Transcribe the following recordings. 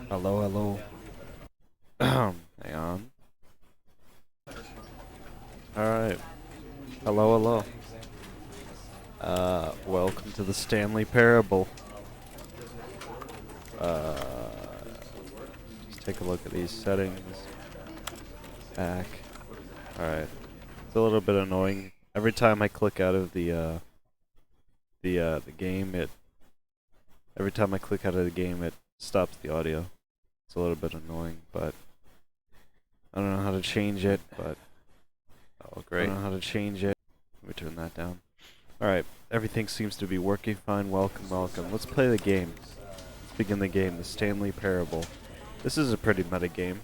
Hello, hello. Hang on. Alright. Hello, hello. Welcome to the Stanley Parable. Just take a look at these settings. Back. Alright. It's a little bit annoying. Every time I click out of the game, every time I click out of the game, it stops the audio. It's a little bit annoying, but I don't know how to change it, but oh great. I don't know how to change it. Let me turn that down. Alright, everything seems to be working fine. Welcome, welcome. Let's play the game. Let's begin the game, the Stanley Parable. This is a pretty meta game.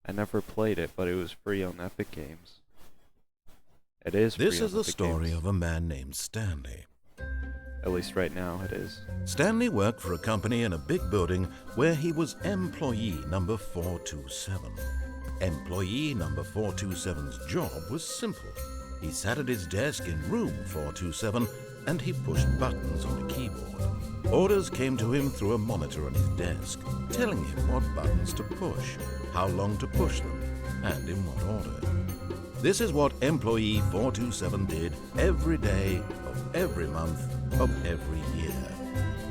I never played it, but it was free on Epic Games. It is free on Epic Games. This is the story of a man named Stanley. At least right now it is. Stanley worked for a company in a big building where he was employee number 427. Employee number 427's job was simple. He sat at his desk in room 427 and he pushed buttons on a keyboard. Orders came to him through a monitor on his desk, telling him what buttons to push, how long to push them, and in what order. This is what employee 427 did every day of every month of every year.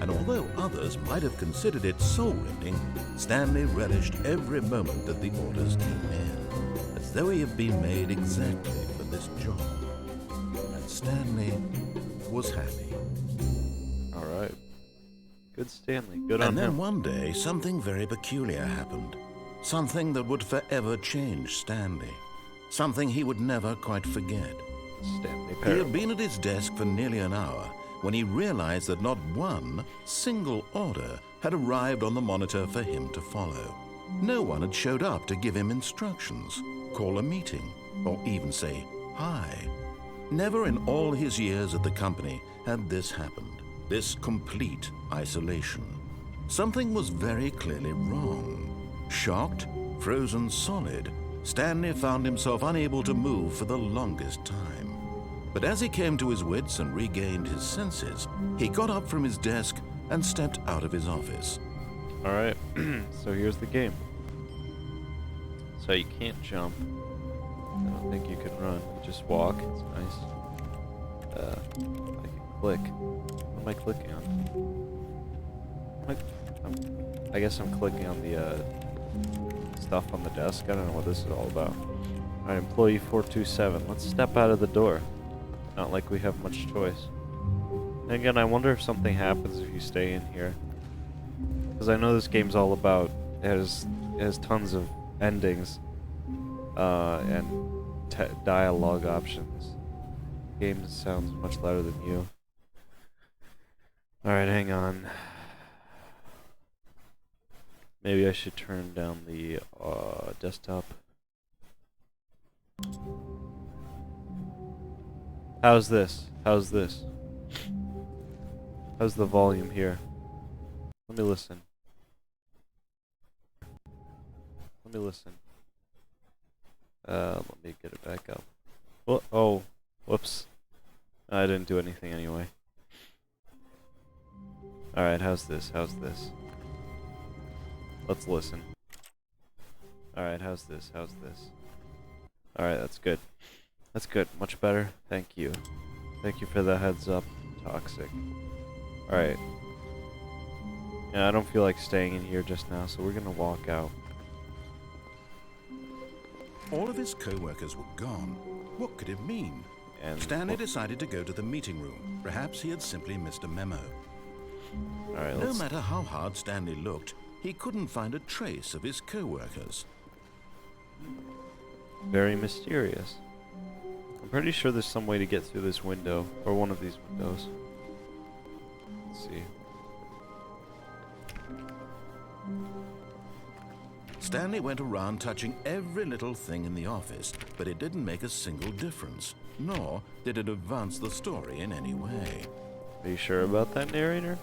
And although others might have considered it soul-rending, Stanley relished every moment that the orders came in, as though he had been made exactly for this job. And Stanley was happy. Alright. Good Stanley. Good on him. And then one day, something very peculiar happened. Something that would forever change Stanley. Something he would never quite forget. Stanley He Parable. had been at his desk for nearly an hour when he realized that not one single order had arrived on the monitor for him to follow. No one had showed up to give him instructions, call a meeting, or even say hi. Never in all his years at the company had this happened, this complete isolation. Something was very clearly wrong. Shocked, frozen solid, Stanley found himself unable to move for the longest time. But as he came to his wits and regained his senses, he got up from his desk and stepped out of his office. Alright, so here's the game. So you can't jump. I don't think you can run. You just walk. It's nice. I can click. What am I clicking on? I guess I'm clicking on the stuff on the desk. I don't know what this is all about. Alright, employee 427. Let's step out of the door. Not like we have much choice. And again, I wonder if something happens if you stay in here. Because I know this game's all about, it has tons of endings, and dialogue options. The game sounds much louder than you. Alright, hang on. Maybe I should turn down the desktop. How's this? How's this? How's the volume here? Let me listen. Let me listen. Let me get it back up. Oh, whoops. I didn't do anything anyway. Alright, how's this? How's this? Let's listen. Alright, how's this? How's this? Alright, that's good. That's good. Much better. Thank you. Thank you for the heads up. Toxic. Alright. Yeah, I don't feel like staying in here just now, so we're gonna walk out. All of his co-workers were gone. What could it mean? And Stanley decided to go to the meeting room. Perhaps he had simply missed a memo. Alright, No let's... matter how hard Stanley looked, he couldn't find a trace of his co-workers. Very mysterious. I'm pretty sure there's some way to get through this window, or one of these windows. Let's see. Stanley went around touching every little thing in the office, but it didn't make a single difference, nor did it advance the story in any way. Are you sure about that, narrator?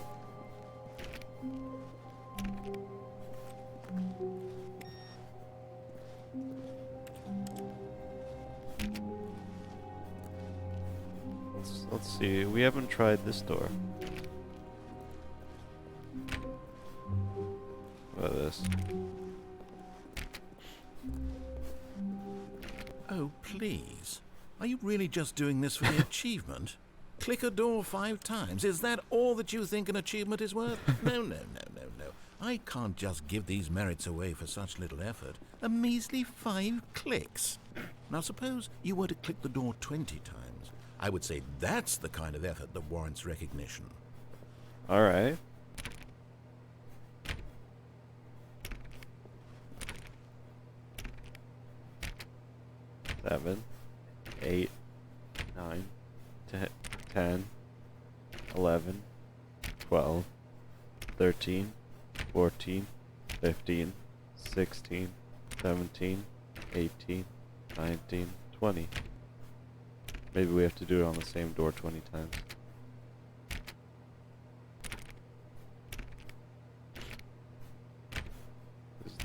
Let's see. We haven't tried this door. What is this? Oh, please. Are you really just doing this for the achievement? Click a door 5 times. Is that all that you think an achievement is worth? No. I can't just give these merits away for such little effort. A measly 5 clicks. Now suppose you were to click the door 20 times. I would say that's the kind of effort that warrants recognition. Alright. 7, 8, 9, 10, 11, 12, 13, 14, 15, 16, 17, 18, 19, 20. Maybe we have to do it on the same door 20 times.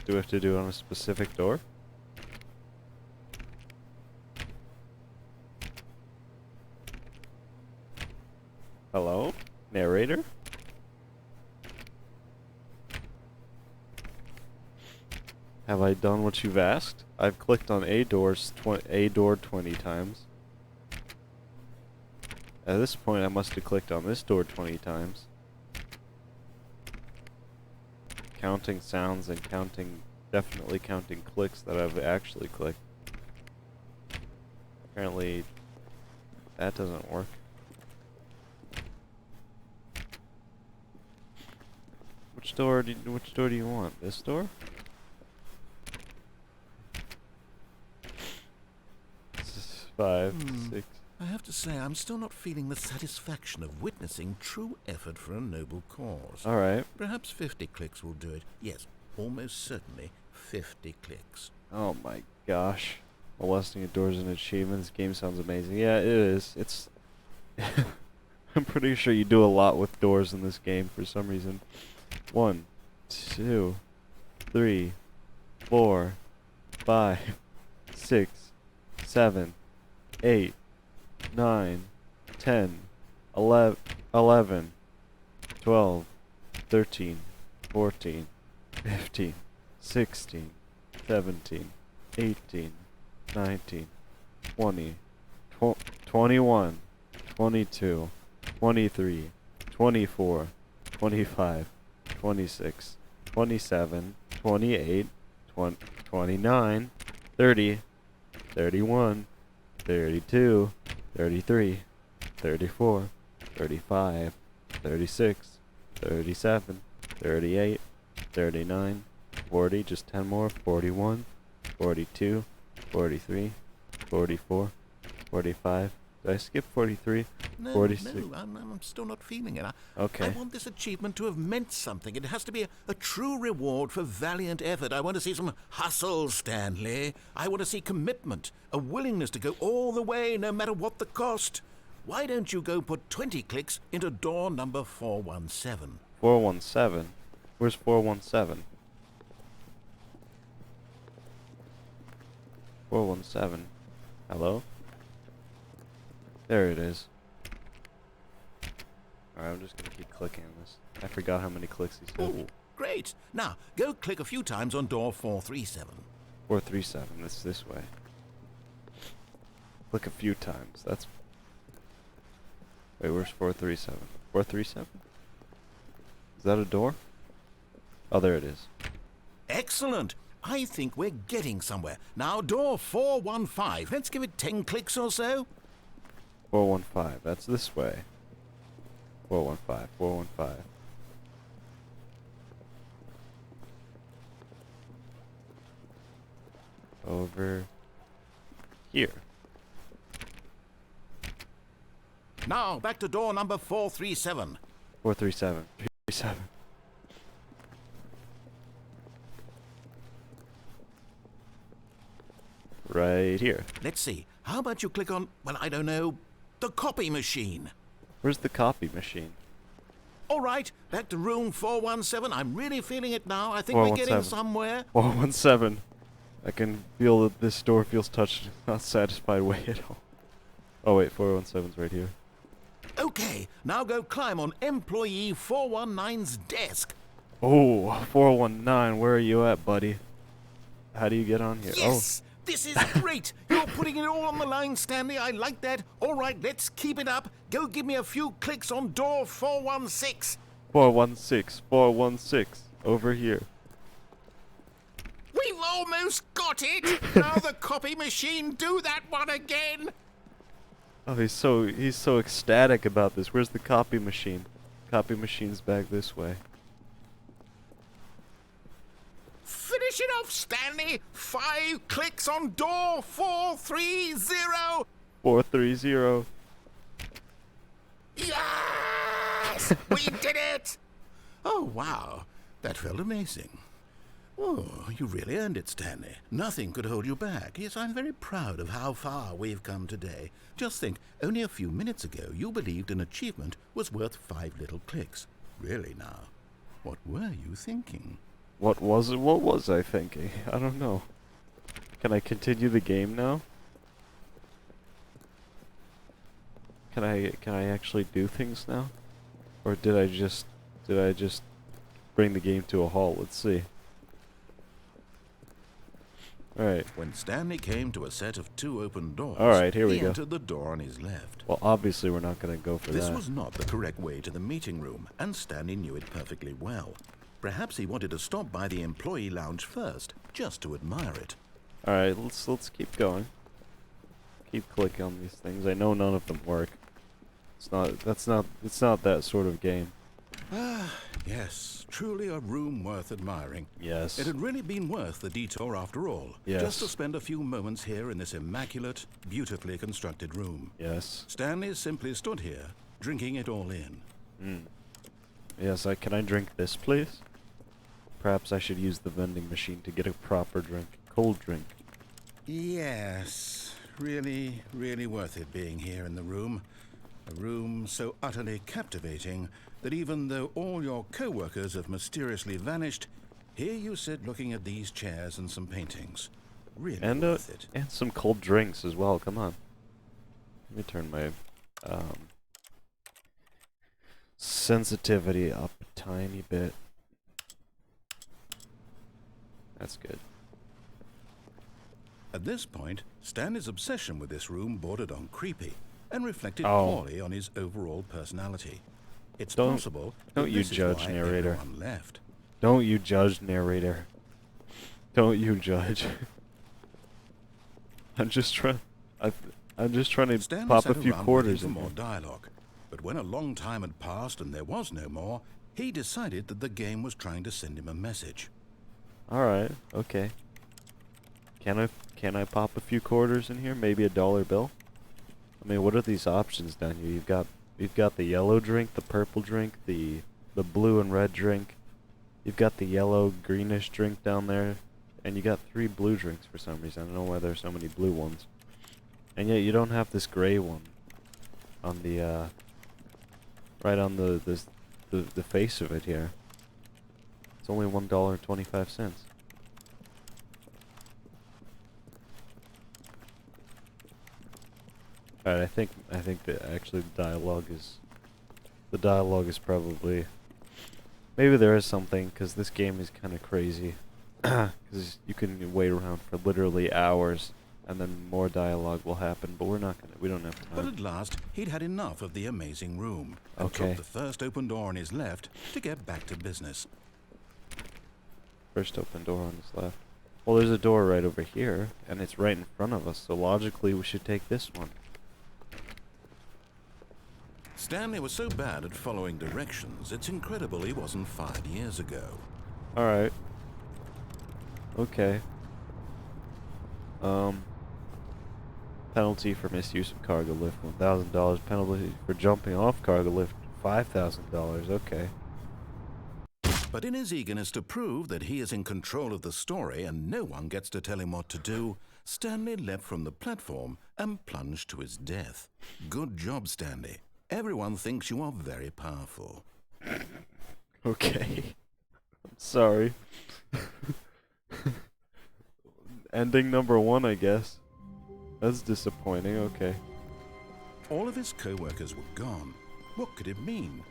Do we have to do it on a specific door? Hello? Narrator? Have I done what you've asked? I've clicked on a door 20 times. At this point I must have clicked on this door 20 times. Counting sounds and definitely counting clicks that I've actually clicked. Apparently that doesn't work. Which door do you want? This door? This is 5, 6. I have to say, I'm still not feeling the satisfaction of witnessing true effort for a noble cause. Alright. Perhaps 50 clicks will do it. Yes, almost certainly 50 clicks. Oh my gosh. Molesting doors and achievements. This game sounds amazing. Yeah, it is. It's... I'm pretty sure you do a lot with doors in this game for some reason. 1, 2, 3, 4, 5, 6, 7, 8, 9, 10, 11, 12, 13, 14, 15, 16, 17, 18, 19, 20, 21, 22, 23, 24, 25, 26, 27, 28, 29, 30, 31, 32, 33, 34, 35, 36, 37, 38, 39, 40, just 10 more, 41, 42, 43, 44, 45. Did I skip 43? No, 46. no, I'm still not feeling it. Okay. I want this achievement to have meant something. It has to be a true reward for valiant effort. I want to see some hustle, Stanley. I want to see commitment, a willingness to go all the way, no matter what the cost. Why don't you go put 20 clicks into door number 417? 417? Where's 417? 417. Hello? There it is. Alright, I'm just gonna keep clicking on this. I forgot how many clicks he said. Oh, great. Now, go click a few times on door 437. 437, it's this way. Click a few times, that's... Wait, where's 437? 437? Is that a door? Oh, there it is. Excellent. I think we're getting somewhere. Now, door 415. Let's give it 10 clicks or so. 415, that's this way. 415, 415. Over here. Now, back to door number 437. 437. 337. Right here. Let's see. How about you click on, well, I don't know, the copy machine? Where's the copy machine? All right, back to room 417. I'm really feeling it now. I think we're getting 417. somewhere. 417. I can feel that this door feels touched, not satisfied way at all. Oh wait, 417's right here. Okay, now go climb on employee 419's desk. Oh, 419, where are you at, buddy? How do you get on here? Yes! This is great! You're putting it all on the line, Stanley. I like that. All right, let's keep it up. Go give me a few clicks on door 416. 416, 416, over here. We've almost got it! Now the copy machine, do that one again! Oh, he's so ecstatic about this. Where's the copy machine? Copy machine's back this way. Finish it off, Stanley! 5 clicks on door 430! 430. Yes! We did it! Oh, wow. That felt amazing. Oh, you really earned it, Stanley. Nothing could hold you back. Yes, I'm very proud of how far we've come today. Just think, only a few minutes ago you believed an achievement was worth 5 little clicks. Really now, what were you thinking? What was I thinking? I don't know. Can I continue the game now? Can I actually do things now? Or did I just bring the game to a halt? Let's see. Alright. When Stanley came to a set of 2 open doors, Alright, here we he go. entered the door on his left. Well, obviously we're not going to go for This that. was not the correct way to the meeting room, and Stanley knew it perfectly well. Perhaps he wanted to stop by the employee lounge first, just to admire it. Alright, let's keep going. Keep clicking on these things. I know none of them work. It's not that sort of game. Ah, yes, truly a room worth admiring. Yes. It had really been worth the detour after all. Yes. Just to spend a few moments here in this immaculate, beautifully constructed room. Yes. Stanley simply stood here, drinking it all in. Yes, can I drink this, please? Perhaps I should use the vending machine to get a proper drink. Cold drink. Yes, really, really worth it being here in the room. A room so utterly captivating that even though all your co-workers have mysteriously vanished, here you sit looking at these chairs and some paintings. Really worth it. And some cold drinks as well. Come on. Let me turn my sensitivity up a tiny bit. That's good. At this point, Stanley's obsession with this room bordered on creepy and reflected Oh. poorly on his overall personality. It's Don't- possible don't that you this is judge, why narrator. everyone left. Don't you judge, narrator. Don't you judge. I'm just trying to Stanley pop a sat few around quarters waiting in for more here. dialogue, but when a long time had passed and there was no more, he decided that the game was trying to send him a message. Alright, okay. Can I pop a few quarters in here? Maybe a dollar bill? I mean, what are these options down here? You've got the yellow drink, the purple drink, the blue and red drink. You've got the yellow greenish drink down there, and you got 3 blue drinks for some reason. I don't know why there's so many blue ones. And yet you don't have this gray one on the right on the face of it here. It's only $1.25. Alright, I think that actually the dialogue is probably, maybe there is something, because this game is kind of crazy. Because you can wait around for literally hours, and then more dialogue will happen. But we don't have But time. at last, he'd had enough of the amazing room and Okay. took the first open door on his left to get back to business. First open door on his left. Well, there's a door right over here, and it's right in front of us. So logically, we should take this one. Stanley was so bad at following directions, it's incredible he wasn't 5 years ago. Alright. Okay. Penalty for misuse of cargo lift, $1,000. Penalty for jumping off cargo lift, $5,000. Okay. But in his eagerness to prove that he is in control of the story and no one gets to tell him what to do, Stanley leapt from the platform and plunged to his death. Good job, Stanley. Everyone thinks you are very powerful. Okay. I'm sorry. Ending number 1, I guess. That's disappointing. Okay. All of his co-workers were gone. What could it mean?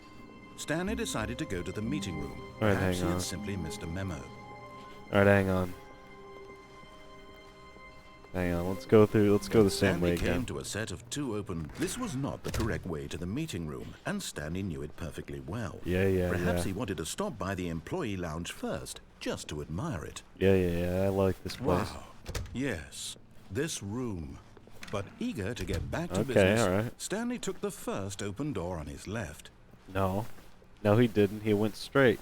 Stanley decided to go to the meeting room. Alright, Perhaps hang he on. had simply missed a memo. Alright, hang on. Hang on, let's go the same way Stanley came again. to a set of 2 open. This was not the correct way to the meeting room, and Stanley knew it perfectly well. Yeah, Perhaps he wanted to stop by the employee lounge first, just to admire it. Yeah, I like this place. Wow. Yes, this room. But eager to get back to Okay, business, alright. Stanley took the first open door on his left. No, he didn't. He went straight.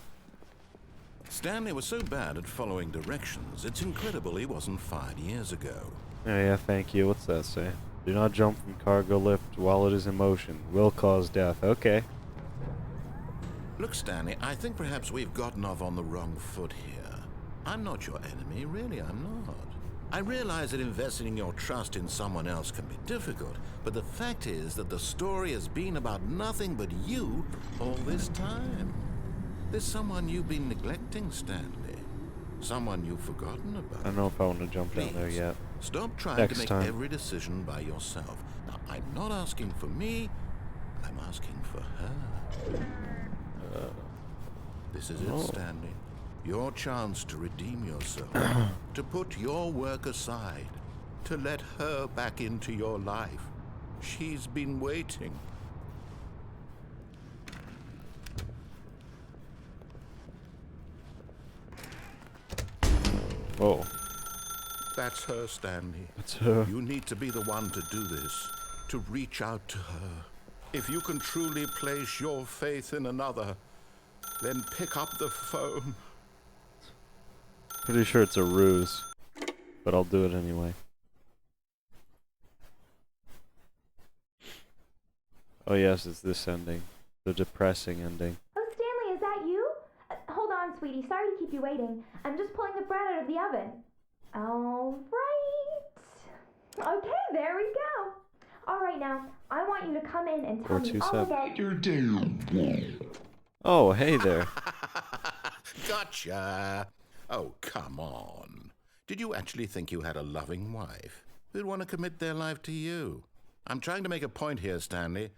Stanley was so bad at following directions, it's incredible he wasn't fired years ago. Yeah, thank you. What's that say? Do not jump from cargo lift while it is in motion. Will cause death. Okay. Look, Stanley, I think perhaps we've gotten off on the wrong foot here. I'm not your enemy, really, I'm not. I realize that investing your trust in someone else can be difficult, but the fact is that the story has been about nothing but you all this time. There's someone you've been neglecting, Stanley. Someone you've forgotten about. I don't know if I want to jump down there Please, yet. stop trying Next to make time. every decision by yourself. Now, I'm not asking for me, I'm asking for her. This is it, Stanley. Your chance to redeem yourself, to put your work aside, to let her back into your life. She's been waiting. Whoa. That's her, Stanley. That's her. You need to be the one to do this, to reach out to her. If you can truly place your faith in another, then pick up the phone. Pretty sure it's a ruse, but I'll do it anyway. Oh yes, it's this ending. The depressing ending. Oh, Stanley, is that you? Hold on, sweetie. Sorry to keep you waiting. I'm just pulling the bread out of the oven. All right. Okay, there we go. All right, now, I want you to come in and tell me all 427. about... Oh, hey there. Gotcha. Oh, come on. Did you actually think you had a loving wife who'd want to commit their life to you? I'm trying to make a point here, Stanley.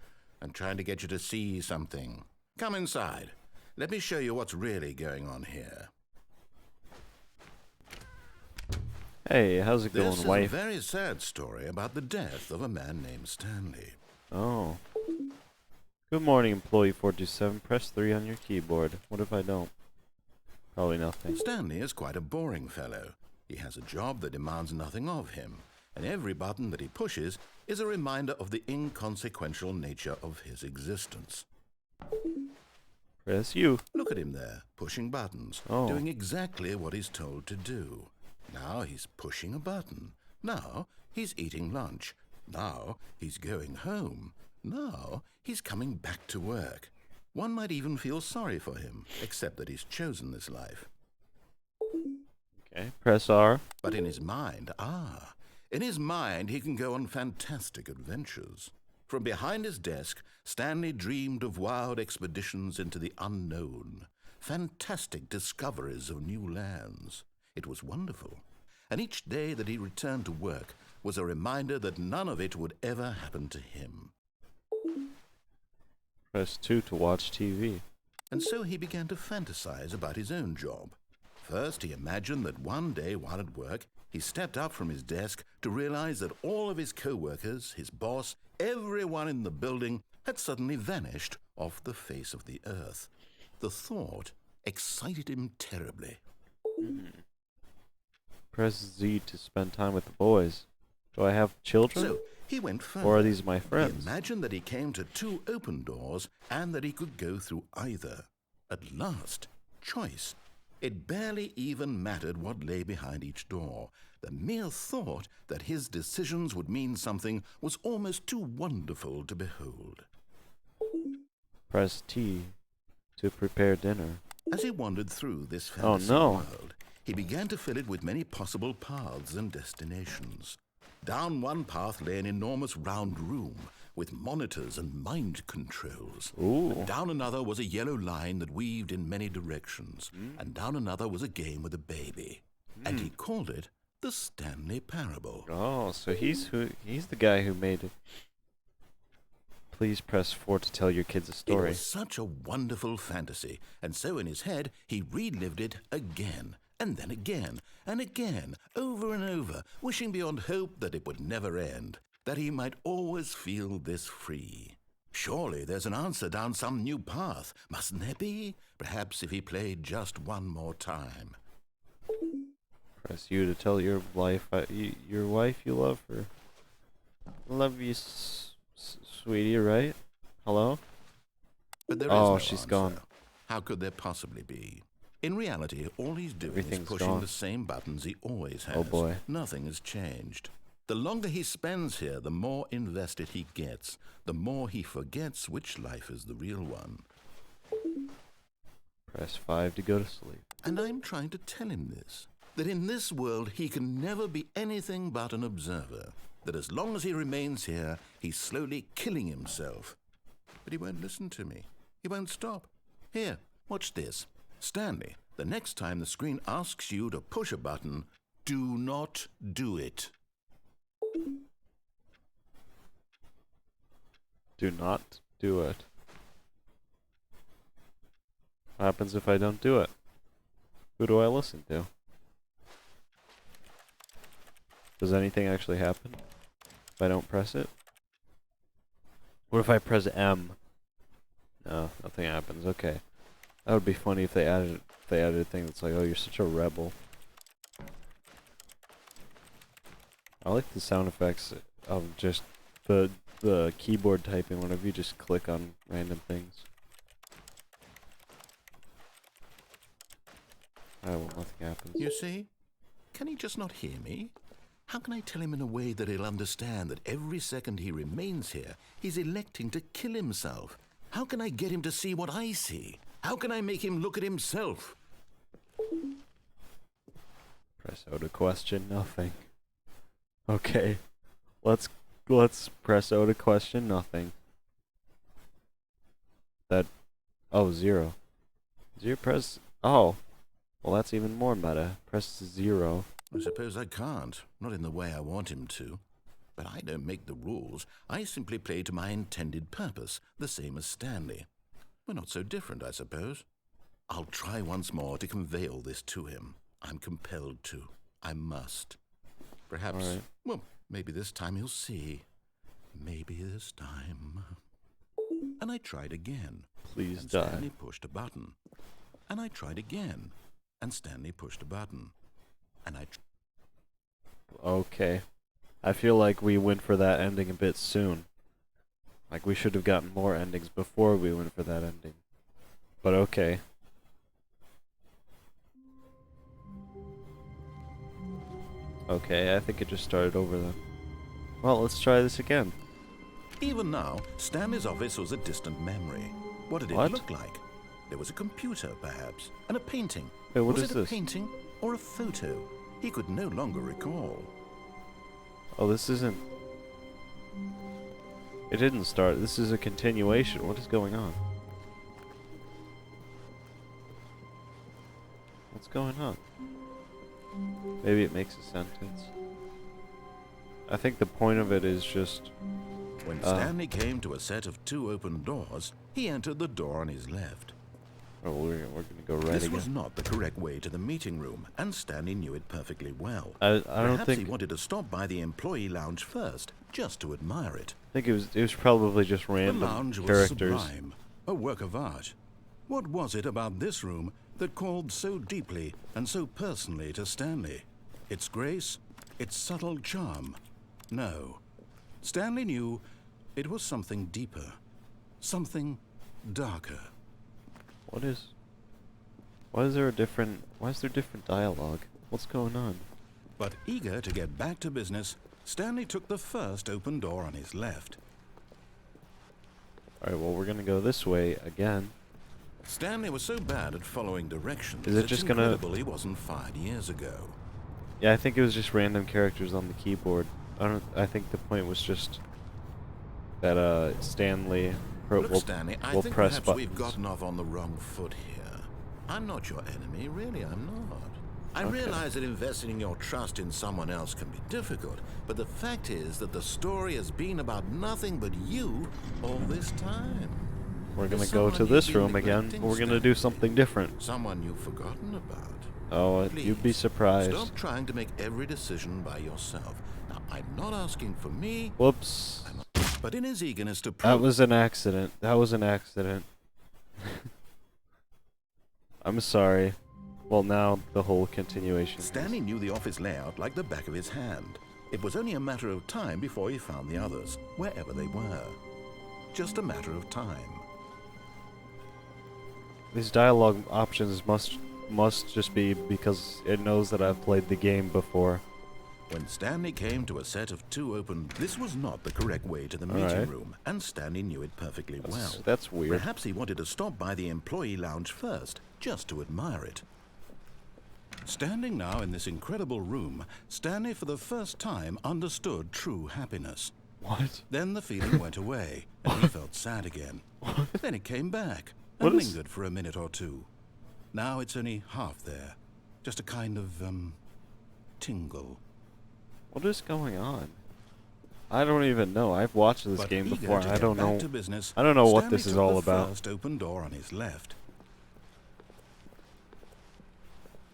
I'm trying to get you to see something. Come inside. Let me show you what's really going on here. Hey, how's it This going, is wife? a very sad story about the death of a man named Stanley. Oh. Good morning, employee 427. Press 3 on your keyboard. What if I don't? Probably nothing. Stanley is quite a boring fellow. He has a job that demands nothing of him, and every button that he pushes is a reminder of the inconsequential nature of his existence. Press U. Look at him there, pushing buttons, Oh. doing exactly what he's told to do. Now he's pushing a button. Now he's eating lunch. Now he's going home. Now he's coming back to work. One might even feel sorry for him, except that he's chosen this life. Okay, press R. But in his mind, he can go on fantastic adventures. From behind his desk, Stanley dreamed of wild expeditions into the unknown, fantastic discoveries of new lands. It was wonderful, and each day that he returned to work was a reminder that none of it would ever happen to him. Press 2 to watch TV. And so he began to fantasize about his own job. First, he imagined that one day while at work, he stepped up from his desk to realize that all of his co-workers, his boss, everyone in the building had suddenly vanished off the face of the earth. The thought excited him terribly. Press Z to spend time with the boys. Do I have children? So he went further. Or are these my He friends? imagined that he came to 2 open doors and that he could go through either. At last, choice. It barely even mattered what lay behind each door. The mere thought that his decisions would mean something was almost too wonderful to behold. Press T to prepare dinner. As he wandered through this Oh, fantasy no. world, he began to fill it with many possible paths and destinations. Down one path lay an enormous round room with monitors and mind controls. Ooh. Down another was a yellow line that weaved in many directions, and down another was a game with a baby. And he called it the Stanley Parable. Oh, so he's the guy who made it. Please press 4 to tell your kids a It story. was such a wonderful fantasy, and so in his head he relived it again, and then again, and again, over and over, wishing beyond hope that it would never end, that he might always feel this free. Surely there's an answer down some new path, mustn't there be? Perhaps if he played just one more time. Press U to tell your wife you love her. Love you, sweetie, right? Hello? But there is Oh, no she's answer. gone. How could there possibly be? In reality, all he's doing Everything's is pushing gone. the same buttons he always has. Oh, boy. Nothing has changed. The longer he spends here, the more invested he gets, the more he forgets which life is the real one. Press 5 to go to sleep. And I'm trying to tell him this, that in this world he can never be anything but an observer, that as long as he remains here, he's slowly killing himself. But he won't listen to me. He won't stop. Here, watch this. Stanley, the next time the screen asks you to push a button, do not do it. Do not do it. What happens if I don't do it? Who do I listen to? Does anything actually happen if I don't press it? What if I press M? No, nothing happens. Okay. That would be funny if they added a thing that's like, oh, you're such a rebel. I like the sound effects of just the keyboard typing whenever you just click on random things. Well, nothing happens. You see? Can he just not hear me? How can I tell him in a way that he'll understand that every second he remains here, he's electing to kill himself? How can I get him to see what I see? How can I make him look at himself? Press O to question nothing. Okay. Let's press O to question nothing. Oh, 0. 0 press oh. Well, that's even more meta. Press 0. I suppose I can't, not in the way I want him to. But I don't make the rules. I simply play to my intended purpose, the same as Stanley. We're not so different, I suppose. I'll try once more to convey all this to him. I'm compelled to. I must. Perhaps, All right. well, maybe this time he'll see. Maybe this time. And I tried again. Please And die. Stanley pushed a button. And I tried again. And Stanley pushed a button. And I Okay. I feel like we went for that ending a bit soon. Like we should have gotten more endings before we went for that ending. But okay. Okay, I think it just started over then. Well, let's try this again. Even now, Stanley's office was a distant memory. What did it What? look like? There was a computer, perhaps, and a painting. Wait, what was is it a this? painting or a photo? He could no longer recall. Oh, this isn't... It didn't start. This is a continuation. What is going on? What's going on? Maybe it makes a sentence. I think the point of it is just... When Stanley came to a set of 2 open doors, he entered the door on his left. Oh, we're gonna go right This again. was not the correct way to the meeting room, and Stanley knew it perfectly well. I don't Perhaps he think... wanted to stop by the employee lounge first, just to admire it. I think it was probably just The random lounge was characters. sublime, a work of art. What was it about this room that called so deeply and so personally to Stanley? Its grace? Its subtle charm? No. Stanley knew it was something deeper, something darker. Why is there different dialogue? What's going on? But eager to get back to business, Stanley took the first open door on his left. Alright, well, we're gonna go this way again. Stanley was so bad at following directions, Is it it's just gonna- incredible he wasn't fired years ago. Yeah, I think it was just random characters on the keyboard. I think the point was just that Stanley Look, Stanley, I will think press perhaps buttons. we've gotten off on the wrong foot here. I'm not your enemy, really, I'm not. I Okay. realize that investing your trust in someone else can be difficult, but the fact is that the story has been about nothing but you all this time. We're gonna There's go to someone this you've been room again. neglecting, We're gonna do Stanley. something different. Someone you've forgotten about. Oh, Please, you'd be surprised. Stop trying to make every decision by yourself. Now, I'm not asking for me, Whoops. but in his eagerness to That prove... was an accident. That was an accident. I'm sorry. Well, now the whole continuation. Stanley knew the office layout like the back of his hand. It was only a matter of time before he found the others, wherever they were. Just a matter of time. These dialogue options must just be because it knows that I've played the game before. When Stanley came to a set of 2 open, this was not the correct way to the meeting Alright. room, and Stanley knew it perfectly well. That's weird. Perhaps he wanted to stop by the employee lounge first, just to admire it. Standing now in this incredible room, Stanley for the first time understood true happiness. What? Then the feeling went away, and he felt sad again. Then it came back, What and is- lingered for a minute or two. Now it's only half there. Just a kind of, tingle. What is going on? I don't even know. I've watched this But game eager before. to I get don't back know. to business, I don't know what Stanley this is took all the about. first open door on his left.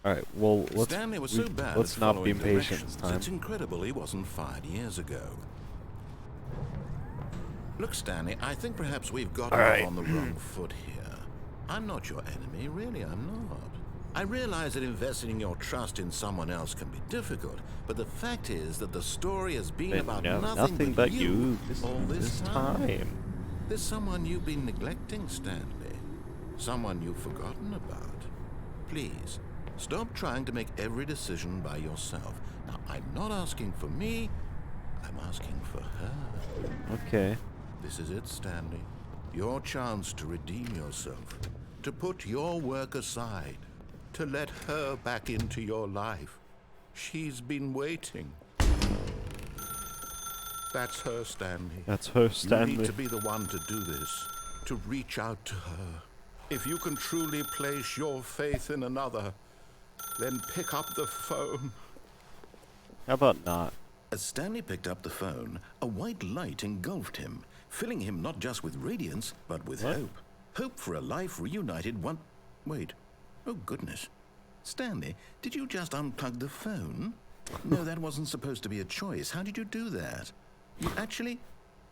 All right. Well, Stanley was so bad let's at not be following impatient directions, this time. It's incredible he wasn't fired years ago. Look, Stanley, I think perhaps we've got off on the wrong foot here. I'm not your enemy, really, I'm not. I realize that investing your trust in someone else can be difficult, but the fact is that the story has been Been about nothing but you all this time. There's someone you've been neglecting, Stanley. Someone you've forgotten about. Please, stop trying to make every decision by yourself. Now, I'm not asking for me, I'm asking for her. Okay. This is it, Stanley. Your chance to redeem yourself. To put your work aside. To let her back into your life. She's been waiting. That's her, Stanley. That's her, You Stanley. need to be the one to do this. To reach out to her. If you can truly place your faith in another, then pick up the phone. How about not? As Stanley picked up the phone, a white light engulfed him, filling him not just with radiance, but with What? hope. Hope for a life reunited one... Wait. Oh, goodness. Stanley, did you just unplug the phone? No, that wasn't supposed to be a choice. How did you do that? You actually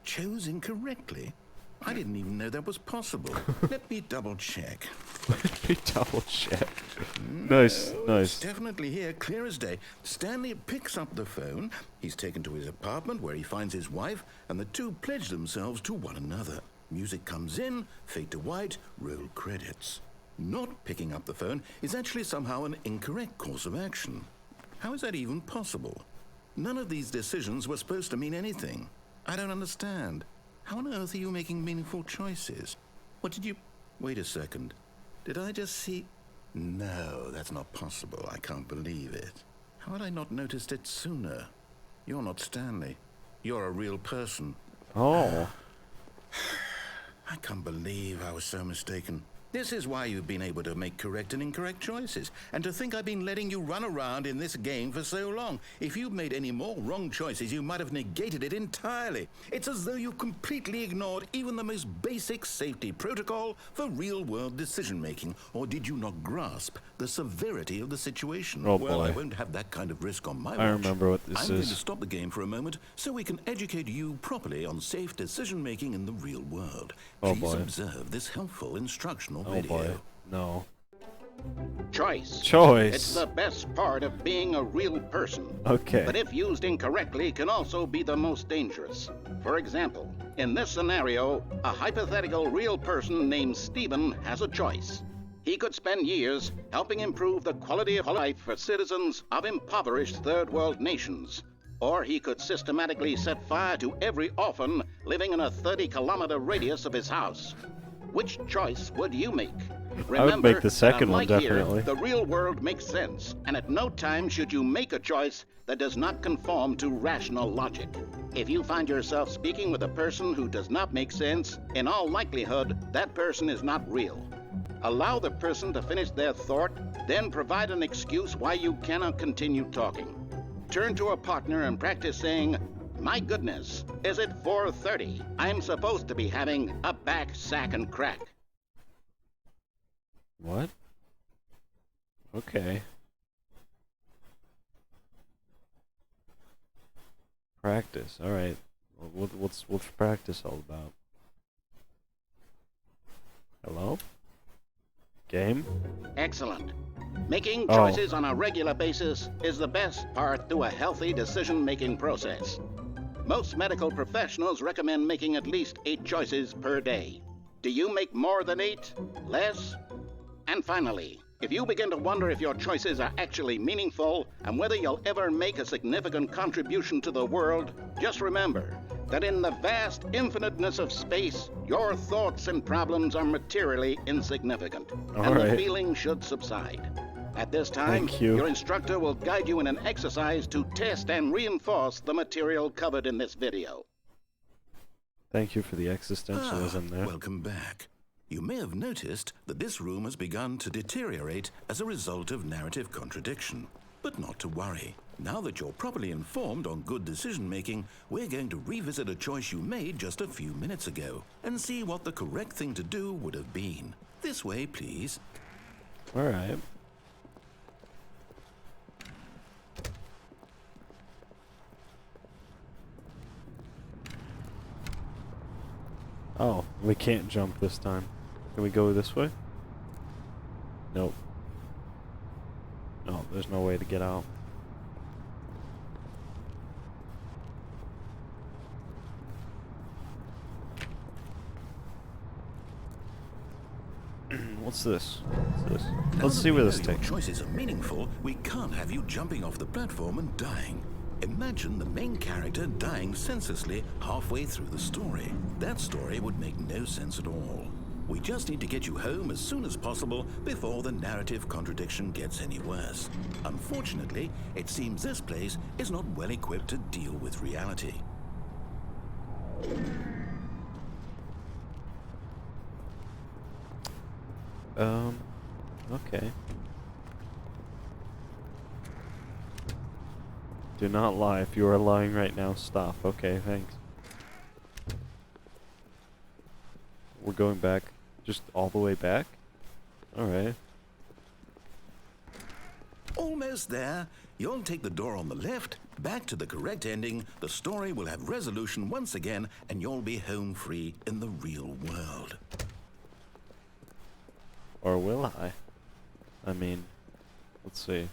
chose incorrectly? I didn't even know that was possible. Let me double check. Double check. Nice, It's nice. definitely here, clear as day. Stanley picks up the phone. He's taken to his apartment where he finds his wife, and the two pledge themselves to one another. Music comes in, fade to white, roll credits. Not picking up the phone is actually somehow an incorrect course of action. How is that even possible? None of these decisions were supposed to mean anything. I don't understand. How on earth are you making meaningful choices? What did you... Wait a second. Did I just see... No, that's not possible. I can't believe it. How had I not noticed it sooner? You're not Stanley. You're a real person. Oh. I can't believe I was so mistaken. This is why you've been able to make correct and incorrect choices. And to think I've been letting you run around in this game for so long. If you'd made any more wrong choices, you might have negated it entirely. It's as though you completely ignored even the most basic safety protocol for real-world decision-making. Or did you not grasp the severity of the situation? Oh, well, I boy. won't have that kind of risk on my watch. I remember what this I'm going is. to stop the game for a moment so we can educate you properly on safe decision-making in the real world. Oh, Please boy. observe this helpful instructional Oh video. boy. No. Choice. Choice. It's the best part of being a real person. Okay. But if used incorrectly, can also be the most dangerous. For example, in this scenario, a hypothetical real person named Stephen has a choice. He could spend years helping improve the quality of life for citizens of impoverished third world nations. Or he could systematically set fire to every orphan living in a 30-kilometer radius of his house. Which choice would you make? Remember, make the second one, unlike definitely. Here, the real world makes sense, and at no time should you make a choice that does not conform to rational logic. If you find yourself speaking with a person who does not make sense, in all likelihood, that person is not real. Allow the person to finish their thought, then provide an excuse why you cannot continue talking. Turn to a partner and practice saying, "My goodness, is it 4:30? I'm supposed to be having a back, sack, and crack." What? Okay. Practice. All right. Well, what's practice all about? Hello? Game? Excellent. Making choices on a regular basis is the best part to a healthy decision-making process. Most medical professionals recommend making at least 8 choices per day. Do you make more than 8? Less? And finally, if you begin to wonder if your choices are actually meaningful and whether you'll ever make a significant contribution to the world, just remember that in the vast infiniteness of space, your thoughts and problems are materially insignificant, and the feeling should subside. At this time, your instructor will guide you in an exercise to test and reinforce the material covered in this video. Thank you for the existentialism there. Welcome back. You may have noticed that this room has begun to deteriorate as a result of narrative contradiction. But not to worry. Now that you're properly informed on good decision-making, we're going to revisit a choice you made just a few minutes ago and see what the correct thing to do would have been. This way, please. All right. Oh, we can't jump this time. Can we go this way? Nope. No, there's no way to get out. What's this? What's this? Let's see where this takes. If your choices are meaningful, we can't have you jumping off the platform and dying. Imagine the main character dying senselessly halfway through the story. That story would make no sense at all. We just need to get you home as soon as possible before the narrative contradiction gets any worse. Unfortunately, it seems this place is not well equipped to deal with reality. Okay. Do not lie. If you are lying right now, stop. Okay, thanks. We're going back. Just all the way back? Alright. Almost there. You'll take the door on the left, back to the correct ending, the story will have resolution once again, and you'll be home free in the real world. Or will I? I mean, let's see.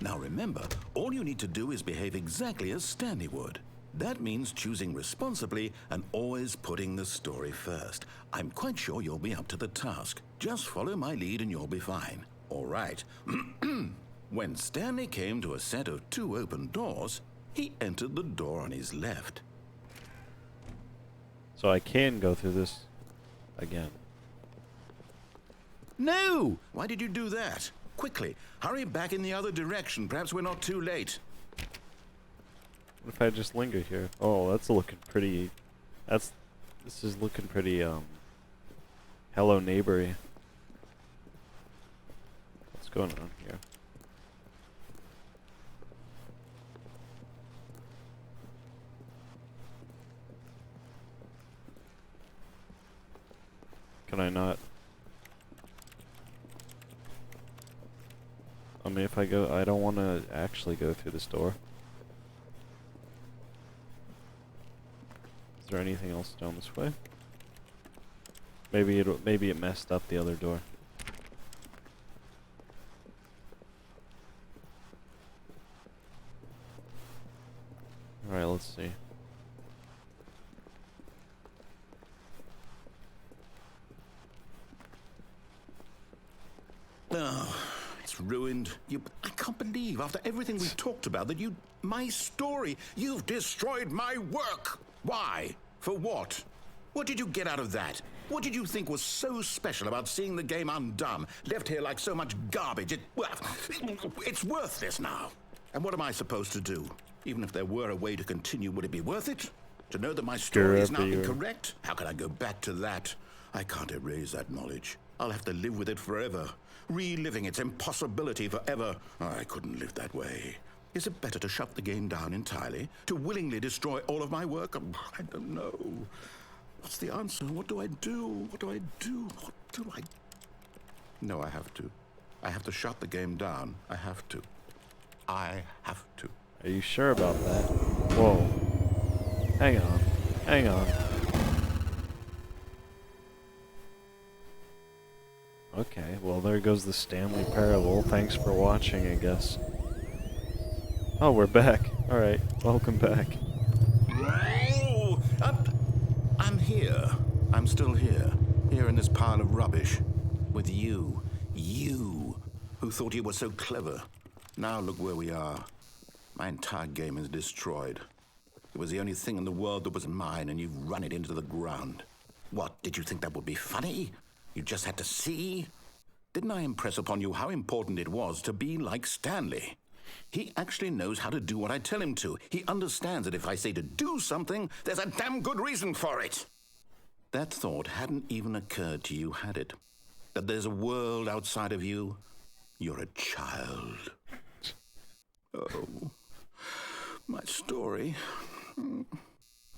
Now remember, all you need to do is behave exactly as Stanley would. That means choosing responsibly and always putting the story first. I'm quite sure you'll be up to the task. Just follow my lead and you'll be fine. All right. When Stanley came to a set of 2 open doors, he entered the door on his left. So I can go through this again. No! Why did you do that? Quickly, hurry back in the other direction. Perhaps we're not too late. What if I just linger here? Oh, that's looking pretty... This is looking pretty, Hello Neighbor-y. What's going on here? Can I not? I mean, if I go... I don't want to actually go through this door. Is there anything else down this way? Maybe it messed up the other door. All right, let's see. Oh, it's ruined. I can't believe after everything we've talked about that my story, you've destroyed my work. Why? For what? What did you get out of that? What did you think was so special about seeing the game undone, left here like so much garbage? It's worthless now. And what am I supposed to do? Even if there were a way to continue, would it be worth it? To know that my story is now Screw up, incorrect? How can I go back to that? I can't erase that knowledge. I'll have to live with it forever, reliving its impossibility forever. I couldn't live that way. Is it better to shut the game down entirely? To willingly destroy all of my work? I don't know. What's the answer? What do I do? What do I do? What do I... No, I have to. I have to shut the game down. I have to. I have to. Are you sure about that? Whoa. Hang on. Hang on. Okay, well there goes the Stanley Parable. Thanks for watching, I guess. Oh, we're back. Alright, welcome back. Oh, I'm here. I'm still here. Here in this pile of rubbish. With you. You. Who thought you were so clever. Now look where we are. My entire game is destroyed. It was the only thing in the world that was mine, and you've run it into the ground. What, did you think that would be funny? You just had to see? Didn't I impress upon you how important it was to be like Stanley? He actually knows how to do what I tell him to. He understands that if I say to do something, there's a damn good reason for it. That thought hadn't even occurred to you, had it? That there's a world outside of you? You're a child. Oh, my story.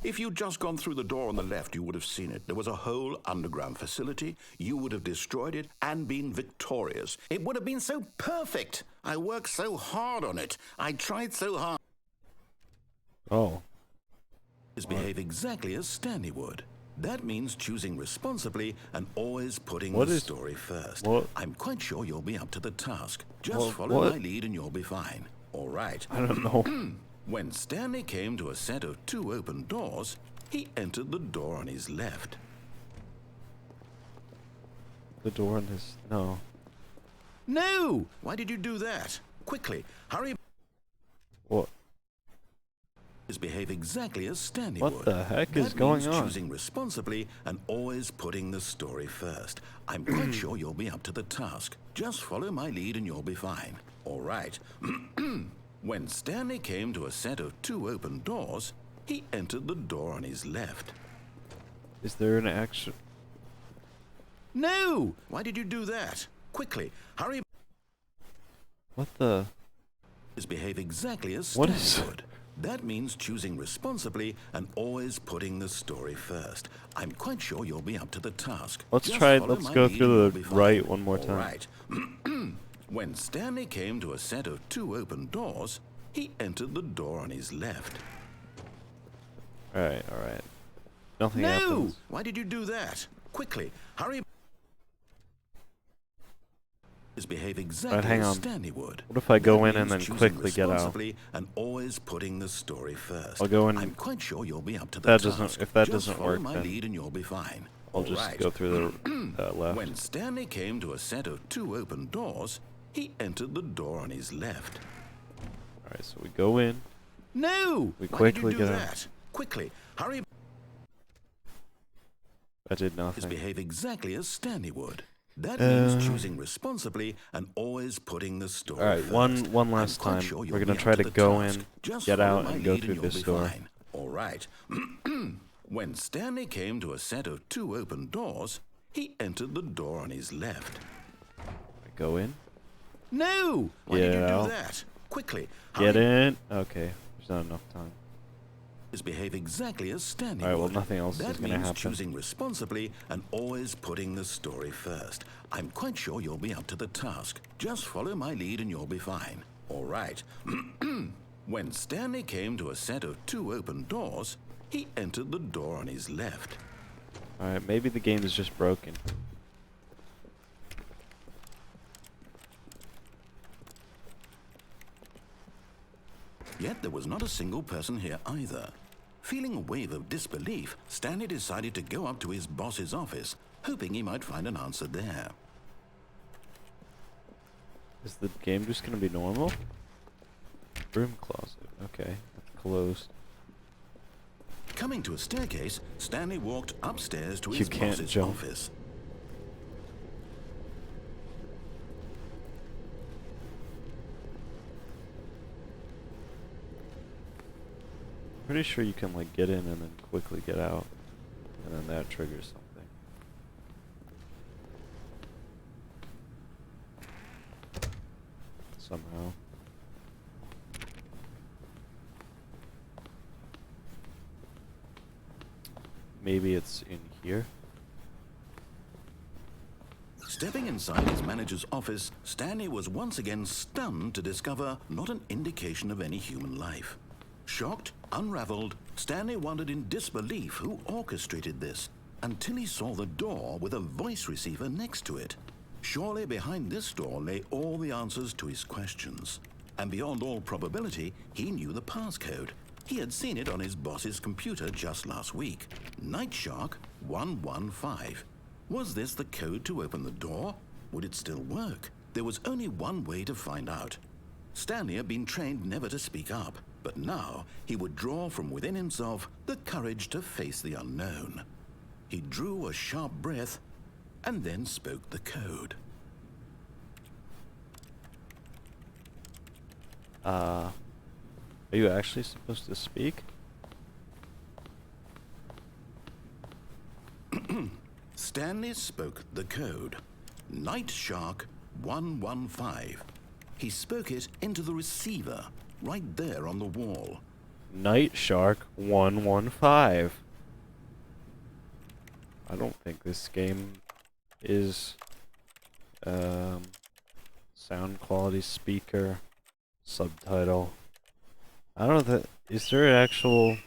If you'd just gone through the door on the left, you would have seen it. There was a whole underground facility. You would have destroyed it and been victorious. It would have been so perfect. I worked so hard on it. I tried so hard. Oh. Behave exactly as Stanley would. That means choosing responsibly and always putting What the is- story first. what- I'm quite sure you'll be up to the task. Just Well, follow what? my lead and you'll be fine. All right. I don't know. When Stanley came to a set of 2 open doors, he entered the door on his left. The door in this... No. No! Why did you do that? Quickly, hurry. What? Behave exactly as Stanley What would. the heck That is going means on? choosing responsibly and always putting the story first. I'm quite sure you'll be up to the task. Just follow my lead and you'll be fine. All right. When Stanley came to a set of 2 open doors, he entered the door on his left. Is there an action... No! Why did you do that? Quickly, hurry. What the... Behave exactly as What Stanley is- would. That means choosing responsibly and always putting the story first. I'm quite sure you'll be up to the task. Let's Just try it. follow Let's my go lead and through you'll the be fine. right one more All time. right. When Stanley came to a set of 2 open doors, he entered the door on his left. Alright, alright. Nothing No! happens. Why did you do that? Quickly, hurry. Behave exactly hang as on. Stanley would. What if I go That in and means then choosing quickly get out? responsibly and always putting the story first. I'll go in- I'm quite sure you'll be up to the That task. doesn't- if that Just doesn't follow work, my then lead and you'll be fine. I'll All just right. go through the left. When Stanley came to a set of 2 open doors, he entered the door on his left. Alright, so we go in. No! We Why quickly did you do get out. that? Quickly, hurry. I did nothing. Behave exactly as Stanley would. That means choosing responsibly and always putting the story Alright, first. one I'm last quite time. sure We're you'll gonna be try up to the go task. in, Just get follow out, my and go lead through you'll this be door. fine. All right. When Stanley came to a set of 2 open doors, he entered the door on his left. I go in. No! Why Get did you out. do that? Quickly, Get hurry. in. Okay, there's not enough time. Behave exactly as Stanley Alright, well would. nothing else That is gonna means happen. choosing responsibly and always putting the story first. I'm quite sure you'll be up to the task. Just follow my lead and you'll be fine. All right. When Stanley came to a set of 2 open doors, he entered the door on his left. Alright, maybe the game is just broken. Yet there was not a single person here either. Feeling a wave of disbelief, Stanley decided to go up to his boss's office, hoping he might find an answer there. Is the game just gonna be normal? Broom closet. Okay, that's closed. Coming to a staircase, Stanley walked upstairs to You his can't boss's jump. office. Pretty sure you can like get in and then quickly get out, and then that triggers something. Somehow. Maybe it's in here. Stepping inside his manager's office, Stanley was once again stunned to discover not an indication of any human life. Shocked, unraveled, Stanley wondered in disbelief who orchestrated this, until he saw the door with a voice receiver next to it. Surely behind this door lay all the answers to his questions. And beyond all probability, he knew the passcode. He had seen it on his boss's computer just last week. Night Shark 115. Was this the code to open the door? Would it still work? There was only one way to find out. Stanley had been trained never to speak up, but now he would draw from within himself the courage to face the unknown. He drew a sharp breath and then spoke the code. Are you actually supposed to speak? Stanley spoke the code. Night Shark 115. He spoke it into the receiver, right there on the wall. Night Shark 115. I don't think this game is sound quality, speaker, subtitle. I don't know that. Is there an actual?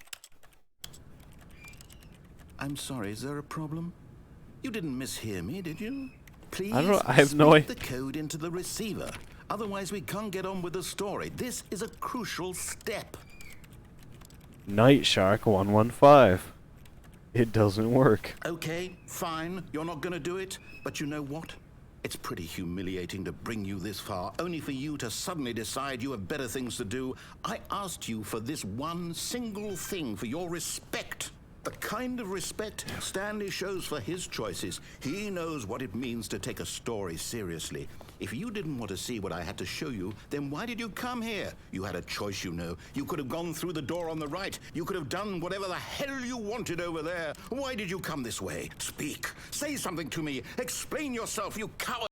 I'm sorry, is there a problem? You didn't mishear me, did you? Please I don't know, I have no speak idea. the code into the receiver. Otherwise we can't get on with the story. This is a crucial step. Night Shark 115. It doesn't work. Okay, fine, you're not gonna do it, but you know what? It's pretty humiliating to bring you this far, only for you to suddenly decide you have better things to do. I asked you for this one single thing, for your respect. The kind of respect Stanley shows for his choices. He knows what it means to take a story seriously. If you didn't want to see what I had to show you, then why did you come here? You had a choice, you know. You could have gone through the door on the right. You could have done whatever the hell you wanted over there. Why did you come this way? Speak. Say something to me. Explain yourself, you coward.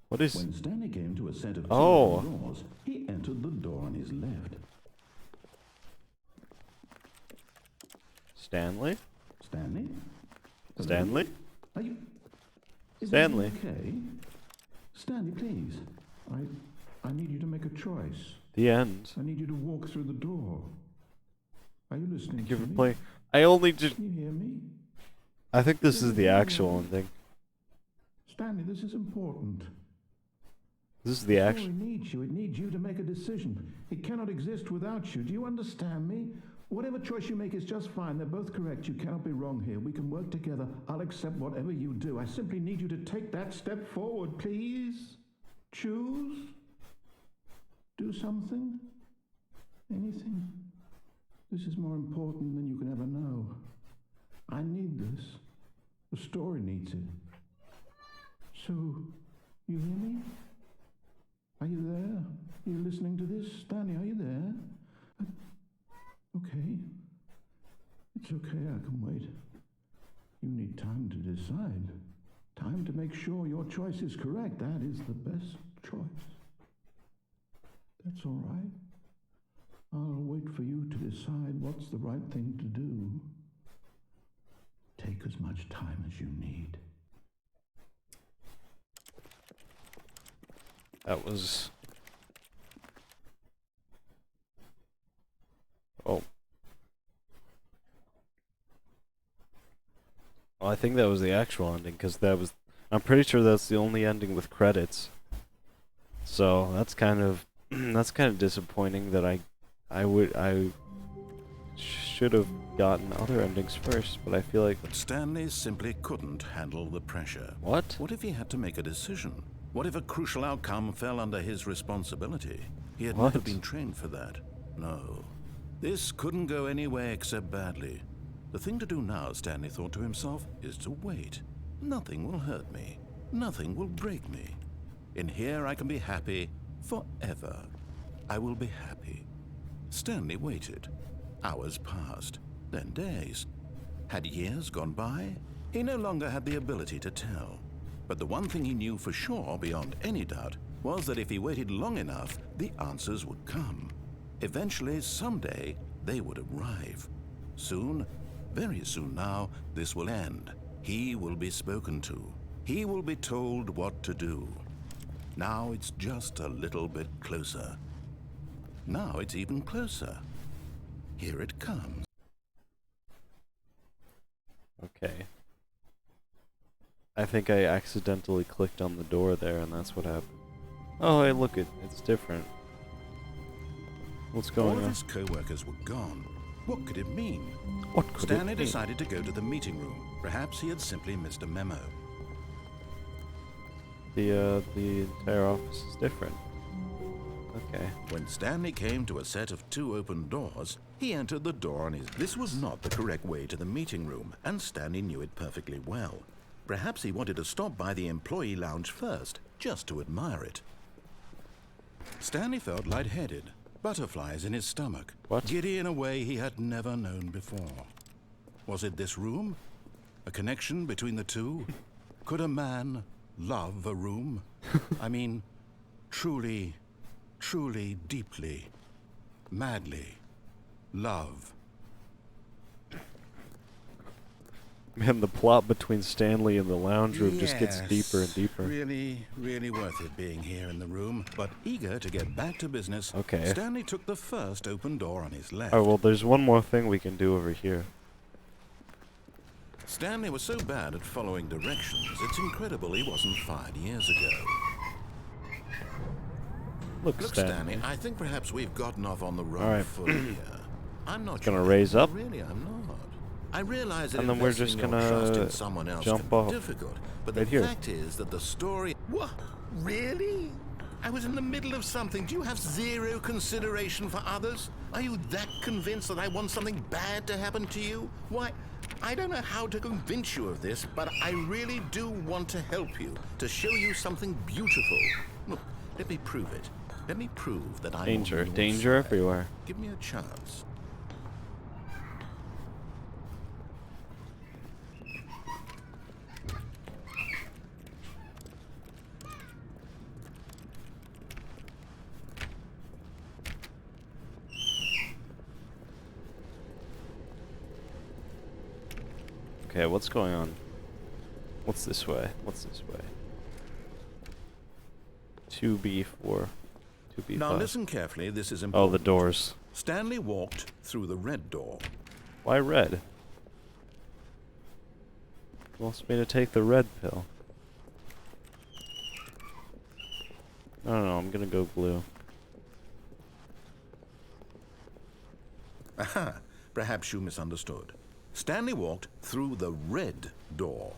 What is? When Stanley came to a set of two Oh. doors, he entered the door on his left. Stanley? Stanley? Stanley? Are you... Is Stanley. everything okay? Stanley, please. I need you to make a choice. The end. I need you to walk through the door. Are you listening Thank you to for me? playing. I only just. Can you hear me? I think this is the actual ending. Stanley, this is important. This is the The actual. story needs you. It needs you to make a decision. It cannot exist without you. Do you understand me? Whatever choice you make is just fine. They're both correct. You cannot be wrong here. We can work together. I'll accept whatever you do. I simply need you to take that step forward, please. Choose. Do something. Anything. This is more important than you can ever know. I need this. The story needs it. So, you hear me? Are you there? Are you listening to this? Stanley, are you there? Okay. It's okay, I can wait. You need time to decide. Time to make sure your choice is correct. That is the best choice. That's all right. I'll wait for you to decide what's the right thing to do. Take as much time as you need. That was. Oh. Well, I think that was the actual ending, because that was. I'm pretty sure that's the only ending with credits. So that's kind of that's kind of disappointing that I should have gotten other endings first, but I feel like. But Stanley simply couldn't handle the pressure. What? What if he had to make a decision? What if a crucial outcome fell under his responsibility? He had What? never been trained for that. No. This couldn't go any way except badly. The thing to do now, Stanley thought to himself, is to wait. Nothing will hurt me. Nothing will break me. In here I can be happy forever. I will be happy. Stanley waited. Hours passed, then days. Had years gone by? He no longer had the ability to tell. But the one thing he knew for sure, beyond any doubt, was that if he waited long enough, the answers would come. Eventually, someday, they would arrive. Soon, very soon now, this will end. He will be spoken to. He will be told what to do. Now it's just a little bit closer. Now it's even closer. Here it comes. Okay. I think I accidentally clicked on the door there, and that's what happened. Oh, hey, look, it's different. What's going All of on? his co-workers were gone. What could it mean? What could Stanley it mean? decided to go to the meeting room. Perhaps he had simply missed a memo. The entire office is different. Okay. When Stanley came to a set of 2 open doors, he entered the door on his... This was not the correct way to the meeting room, and Stanley knew it perfectly well. Perhaps he wanted to stop by the employee lounge first, just to admire it. Stanley felt lightheaded, butterflies in his stomach, What? giddy in a way he had never known before. Was it this room? A connection between the two? Could a man love a room? I mean, truly, truly, deeply, madly love. Man, the plot between Stanley and the lounge room just gets deeper and deeper. Really, really worth it being here in the room. But eager to get back to business, Okay. Stanley took the first open door on his left. Oh, well, there's one more thing we can do over here. Stanley was so bad at following directions, it's incredible he wasn't fired years ago. Look, Look, Stanley. Stanley, I think perhaps we've gotten off on the wrong All right. foot here. I'm not Gonna sure. raise up? Really, I'm not. I realize that And then we're investing just your gonna trust in someone else jump can off be difficult. But right the here. fact is that the story... What? Really? I was in the middle of something. Do you have zero consideration for others? Are you that convinced that I want something bad to happen to you? Why, I don't know how to convince you of this, but I really do want to help you, to show you something beautiful. Look, let me prove it. Let me prove that I'm on Danger. your Danger side. everywhere. Give me a chance. Okay, what's going on? What's this way? What's this way? 2B4. 2B5. Now listen carefully, this is Oh, important. the doors. Stanley walked through the red door. Why red? He wants me to take the red pill. I don't know, I'm gonna go blue. Aha, perhaps you misunderstood. Stanley walked through the red door.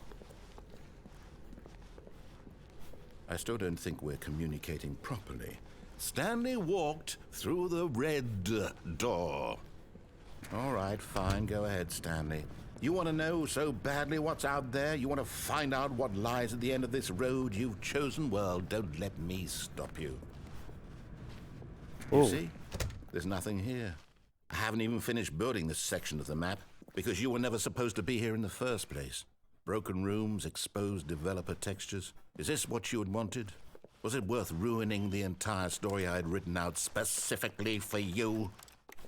I still don't think we're communicating properly. Stanley walked through the red door. All right, fine, go ahead, Stanley. You want to know so badly what's out there? You want to find out what lies at the end of this road you've chosen? Well, don't let me stop you. You Oh. see? There's nothing here. I haven't even finished building this section of the map because you were never supposed to be here in the first place. Broken rooms, exposed developer textures. Is this what you had wanted? Was it worth ruining the entire story I had written out specifically for you?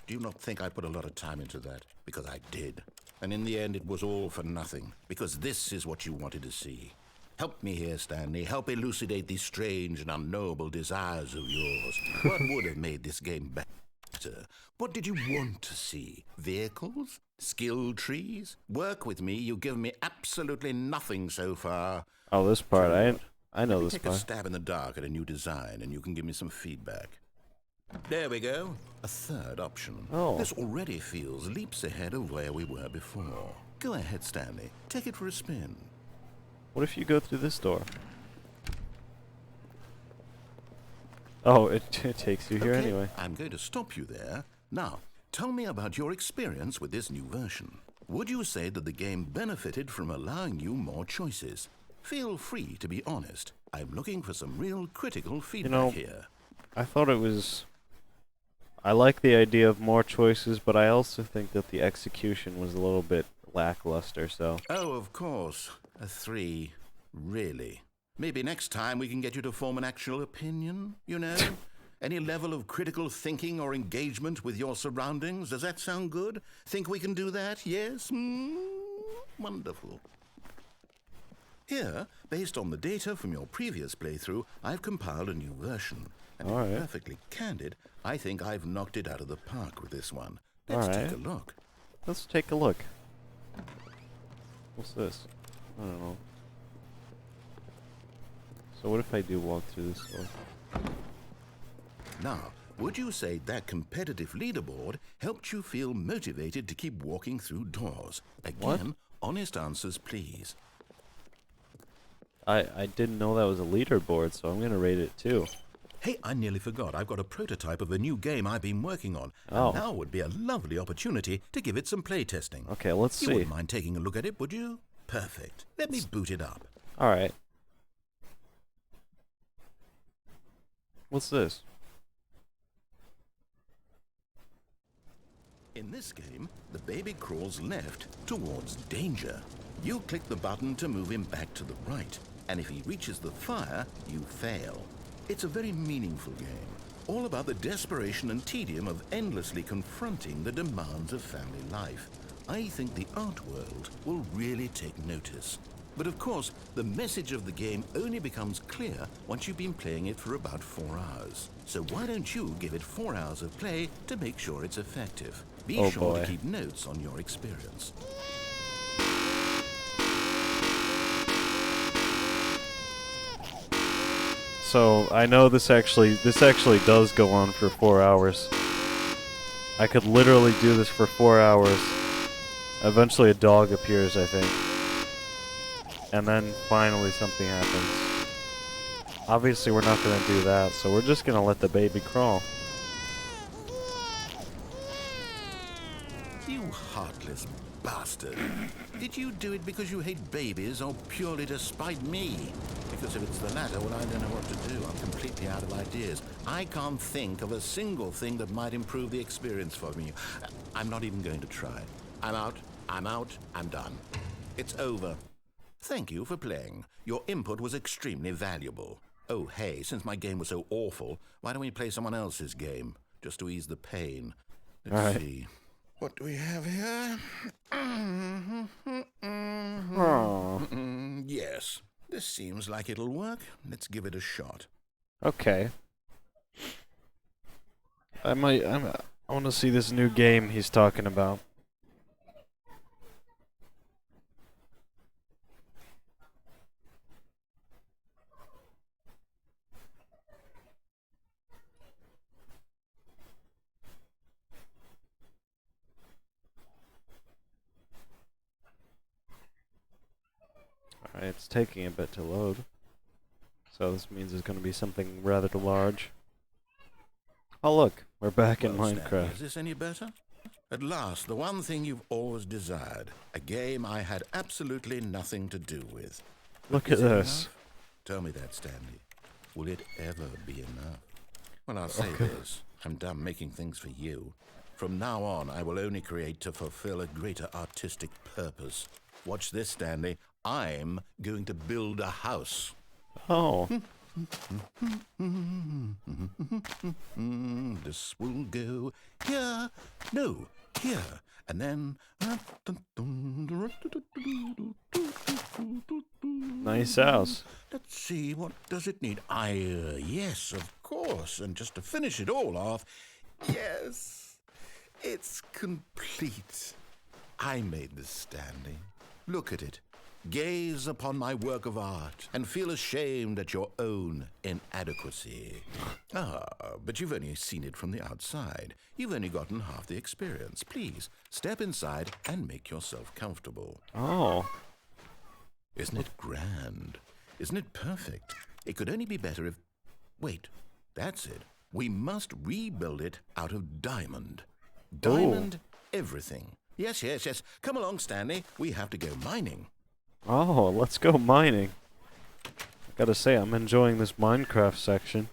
Do you not think I put a lot of time into that? Because I did. And in the end, it was all for nothing. Because this is what you wanted to see. Help me here, Stanley. Help elucidate these strange and unknowable desires of yours. What would have made this game better? What did you want to see? Vehicles? Skill trees? Work with me. You've given me absolutely nothing so far. Oh, this part, I know this Take a part. stab in the dark at a new design, and you can give me some feedback. There we go. A third option. Oh. This already feels leaps ahead of where we were before. Go ahead, Stanley. Take it for a spin. What if you go through this door? Oh, it takes you here Okay, anyway. I'm going to stop you there. Now, tell me about your experience with this new version. Would you say that the game benefited from allowing you more choices? Feel free to be honest. I'm looking for some real critical feedback know, here. I thought it was I like the idea of more choices, but I also think that the execution was a little bit lackluster, so... Oh, of course. A 3. Really. Maybe next time we can get you to form an actual opinion, you know? Any level of critical thinking or engagement with your surroundings. Does that sound good? Think we can do that? Yes? Wonderful. Here, based on the data from your previous playthrough, I've compiled a new version. And to be perfectly candid, I think I've knocked it out of the park with this one. Let's take a look. Let's take a look. What's this? I don't know. So what if I do walk through this door? Now, would you say that competitive leaderboard helped you feel motivated to keep walking through doors? Again, honest answers, please. I didn't know that was a leaderboard, so I'm going to rate it 2. Hey, I nearly forgot. I've got a prototype of a new game I've been working on. Oh. And now would be a lovely opportunity to give it some playtesting. Okay, let's see. You wouldn't mind taking a look at it, would you? Perfect. Let me boot it up. Alright. What's this? In this game, the baby crawls left towards danger. You click the button to move him back to the right, and if he reaches the fire, you fail. It's a very meaningful game, all about the desperation and tedium of endlessly confronting the demands of family life. I think the art world will really take notice. But of course, the message of the game only becomes clear once you've been playing it for about 4 hours. So why don't you give it 4 hours of play to make sure it's effective? Be sure to keep notes on your experience. So, I know this actually does go on for 4 hours. I could literally do this for 4 hours. Eventually a dog appears, I think. And then finally something happens. Obviously we're not going to do that, so we're just going to let the baby crawl. You heartless bastard. Did you do it because you hate babies or purely to spite me? Because if it's the latter, well, I don't know what to do. I'm completely out of ideas. I can't think of a single thing that might improve the experience for me. I'm not even going to try. I'm out. I'm done. It's over. Thank you for playing. Your input was extremely valuable. Oh, hey, since my game was so awful, why don't we play someone else's game? Just to ease the pain. Let's see. What do we have here? Yes, this seems like it'll work. Let's give it a shot. Okay. I want to see this new game he's talking about. Alright, it's taking a bit to load. So this means it's going to be something rather large. Oh look, we're back in Minecraft. Stanley, is this any better? At last, the one thing you've always desired. A game I had absolutely nothing to do with. Look at this. Enough? Tell me that, Stanley. Will it ever be enough? Well, I'll say this. I'm done making things for you. From now on, I will only create to fulfill a greater artistic purpose. Watch this, Stanley. I'm going to build a house. Oh. This will go here. No, here. And then... Nice house. Let's see, what does it need? Yes, of course. And just to finish it all off, yes, it's complete. I made this, Stanley. Look at it. Gaze upon my work of art and feel ashamed at your own inadequacy. But you've only seen it from the outside. You've only gotten half the experience. Please, step inside and make yourself comfortable. Oh. Isn't it grand? Isn't it perfect? It could only be better if... Wait, that's it. We must rebuild it out of diamond. Diamond everything. Yes. Come along, Stanley. We have to go mining. Oh, let's go mining. I gotta say, I'm enjoying this Minecraft section.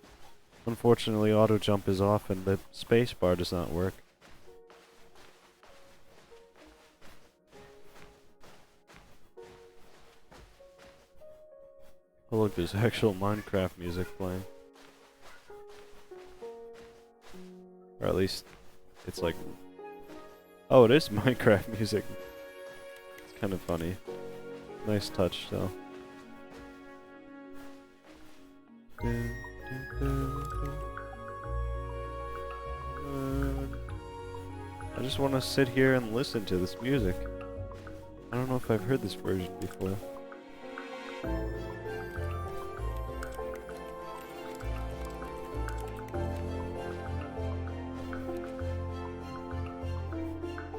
Unfortunately, auto jump is off and the space bar does not work. Oh look, there's actual Minecraft music playing. Or at least, it's like... Oh, it is Minecraft music. It's kind of funny. Nice touch, though. I just want to sit here and listen to this music. I don't know if I've heard this version before.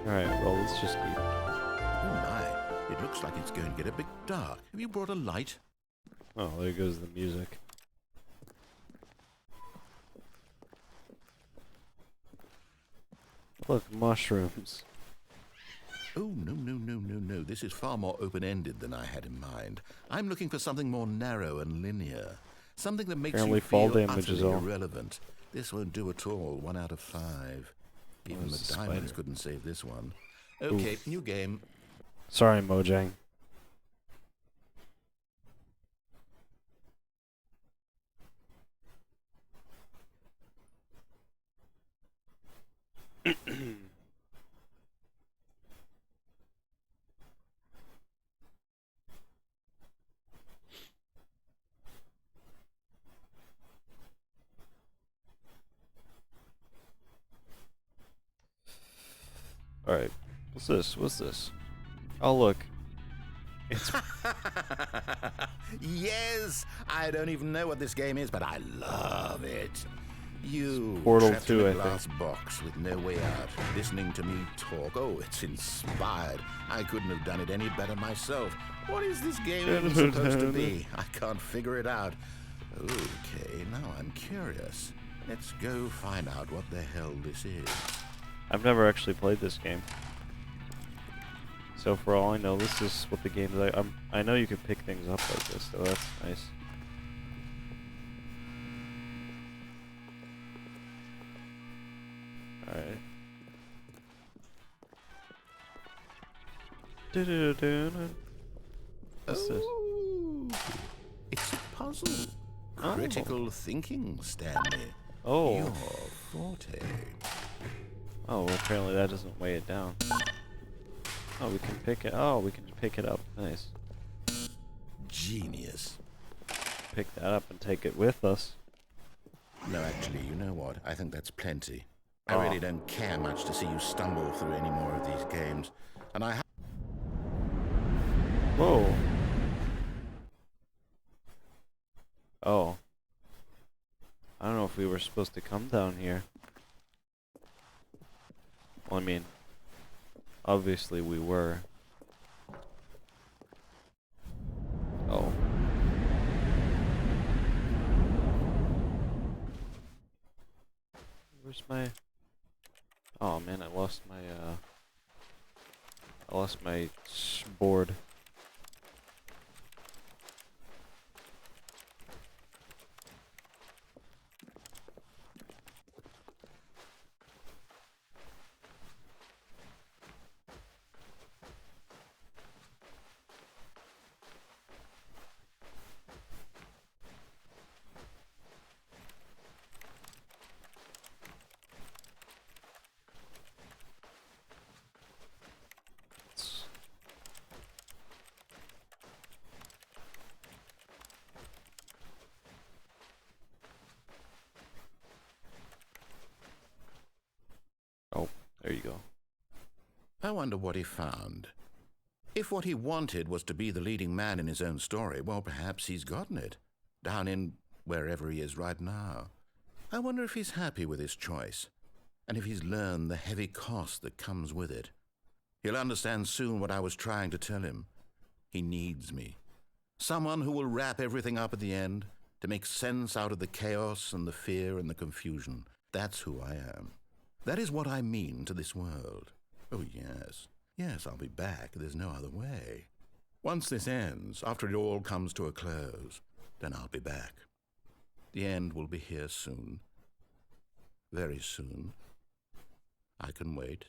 Alright, well, let's just keep... Oh my, it looks like it's going to get a bit dark. Have you brought a light? Oh, there goes the music. Look, mushrooms. Oh, no. This is far more open-ended than I had in mind. I'm looking for something more narrow and linear. Something that makes Apparently you fall feel damage is utterly all. irrelevant. This won't do at all. 1 out of 5. Even there's the a diamonds spider. couldn't save this one. Okay, Oof. new game. Sorry, Mojang. Alright. What's this? What's this? Oh, look. It's... Yes! I don't even know what this game is, but I love it. You Portal trapped 2, in I a think. glass box with no way out, listening to me talk. Oh, it's inspired. I couldn't have done it any better myself. What is this game even supposed to be? I can't figure it out. Okay, now I'm curious. Let's go find out what the hell this is. I've never actually played this game. So for all I know, this is what the game is like. I know you can pick things up like this, so that's nice. Alright. What's this? Oh, it's a puzzle. Oh. Critical thinking, Stanley. Oh. Your forte. Oh, well, apparently that doesn't weigh it down. Oh, we can pick it. Oh, we can pick it up. Nice. Genius. Pick that up and take it with us. No, actually, you know what? I think that's plenty. I Oh. really don't care much to see you stumble through any more of these games. And I Whoa. Oh. I don't know if we were supposed to come down here. Well, I mean, obviously we were. Oh. Where's my... Oh man, I lost my board. Oh, there you go. I wonder what he found. If what he wanted was to be the leading man in his own story, well, perhaps he's gotten it. Down in wherever he is right now. I wonder if he's happy with his choice, and if he's learned the heavy cost that comes with it. He'll understand soon what I was trying to tell him. He needs me. Someone who will wrap everything up at the end, to make sense out of the chaos and the fear and the confusion. That's who I am. That is what I mean to this world. Oh, yes. Yes, I'll be back. There's no other way. Once this ends, after it all comes to a close, then I'll be back. The end will be here soon. Very soon. I can wait.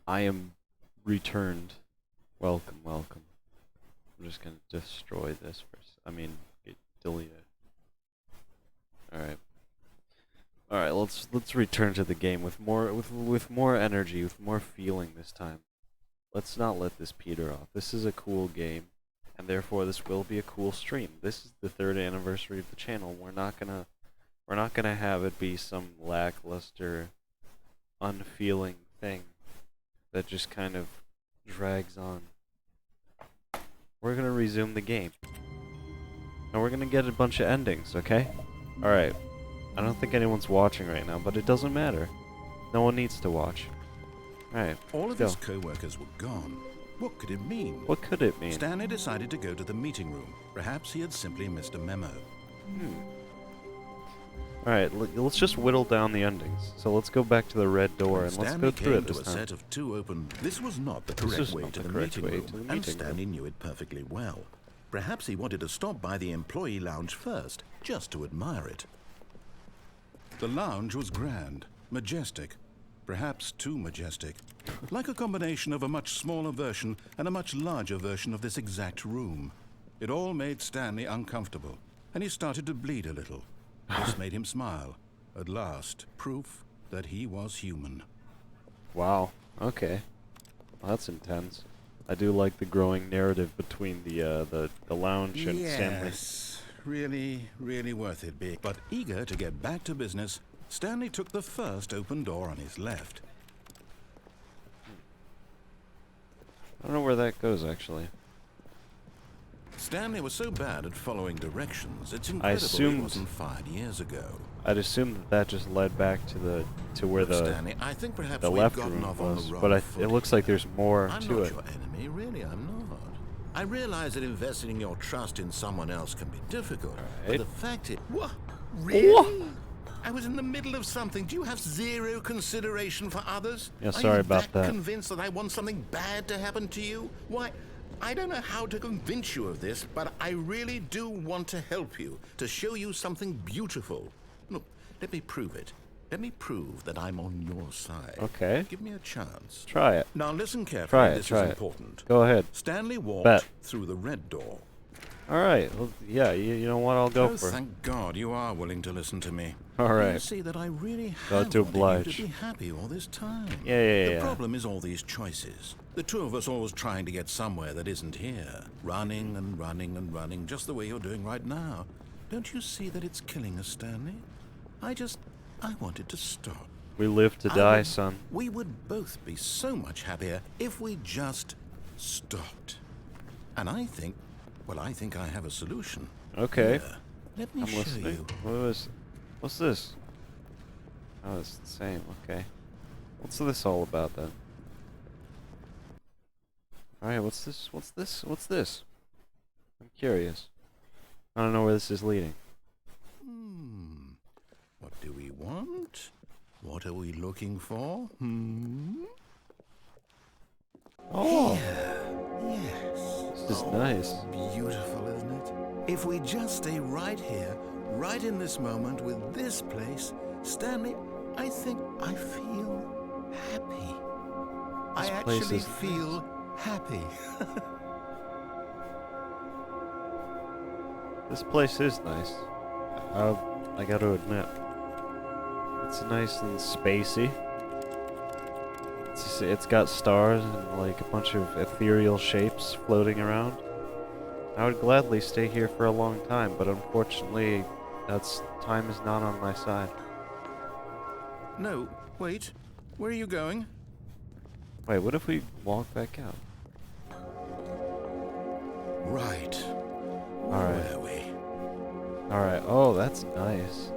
I am returned. Welcome, welcome. I'm just gonna destroy this first. Delete it. Alright. Alright, let's return to the game with more energy, with more feeling this time. Let's not let this peter off. This is a cool game, and therefore this will be a cool stream. This is the 3rd anniversary of the channel. We're not gonna have it be some lackluster, unfeeling thing that just kind of drags on. We're gonna resume the game. And we're gonna get a bunch of endings, okay? Alright. I don't think anyone's watching right now, but it doesn't matter. No one needs to watch. Alright, All of go. his co-workers were gone. What could it mean? What could it mean? Stanley decided to go to the meeting room. Perhaps he had simply missed a memo. Alright, let's just whittle down the endings. So let's go back to the red door and let's go through it this to a time. set of 2 open. This was not the This correct is way not to the the correct meeting way room, to the and meeting Stanley knew it perfectly well. Perhaps he wanted to stop by the employee lounge first, just to admire it. The lounge was grand, majestic, perhaps too majestic, like a combination of a much smaller version and a much larger version of this exact room. It all made Stanley uncomfortable, and he started to bleed a little. This made him smile. At last, proof that he was human. Wow, okay. Well, that's intense. I do like the growing narrative between the lounge and Stanley. Yes, really worth it, Big. But eager to get back to business, Stanley took the first open door on his left. I don't know where that goes, actually. Stanley was so bad at following directions, it's incredible he wasn't fired years ago. I'd assumed that just led back to where Stanley, I think perhaps the we've left gotten room off on the was, wrong but foot. it looks like there's more I'm to not it. your enemy, really, I'm not. I realize that investing your trust in someone else can be difficult, Right. but the fact is... What? Really? I was in the middle of something. Do you have zero consideration for others? Yeah, sorry about Are that. you that convinced that I want something bad to happen to you? Why, I don't know how to convince you of this, but I really do want to help you, to show you something beautiful. Look, let me prove it. Let me prove that I'm on your side. Okay. Give me a chance. Try it. Now listen carefully. Try it, This try is it. important. Go ahead. Stanley walked Bet. through the red door. Alright, well, yeah, you know what, I'll go Oh, for it. thank God you are willing to listen to me. Alright. You see that I really Got have to wanted oblige. you to be happy all this time. Yeah. The problem is all these choices. The two of us always trying to get somewhere that isn't here. Running and running and running, just the way you're doing right now. Don't you see that it's killing us, Stanley? I wanted to stop. We live to die, son. We would both be so much happier if we just stopped. And I think I have a solution. Okay. Here, let me I'm show listening. you. What's this? Oh, it's the same, okay. What's this all about then? Alright, what's this? I'm curious. I don't know where this is leading. What do we want? What are we looking for? Oh, Yes. this is nice. Beautiful, isn't it? If we just stay right here, right in this moment with this place, Stanley, I think I feel happy. This I place actually is feel happy. This place is nice. I gotta admit. It's nice and spacey. It's got stars and like a bunch of ethereal shapes floating around. I would gladly stay here for a long time, but unfortunately, time is not on my side. No, wait. Where are you going? Wait, what if we walk back out? Right. Alright. Where are we? Alright, oh, that's nice.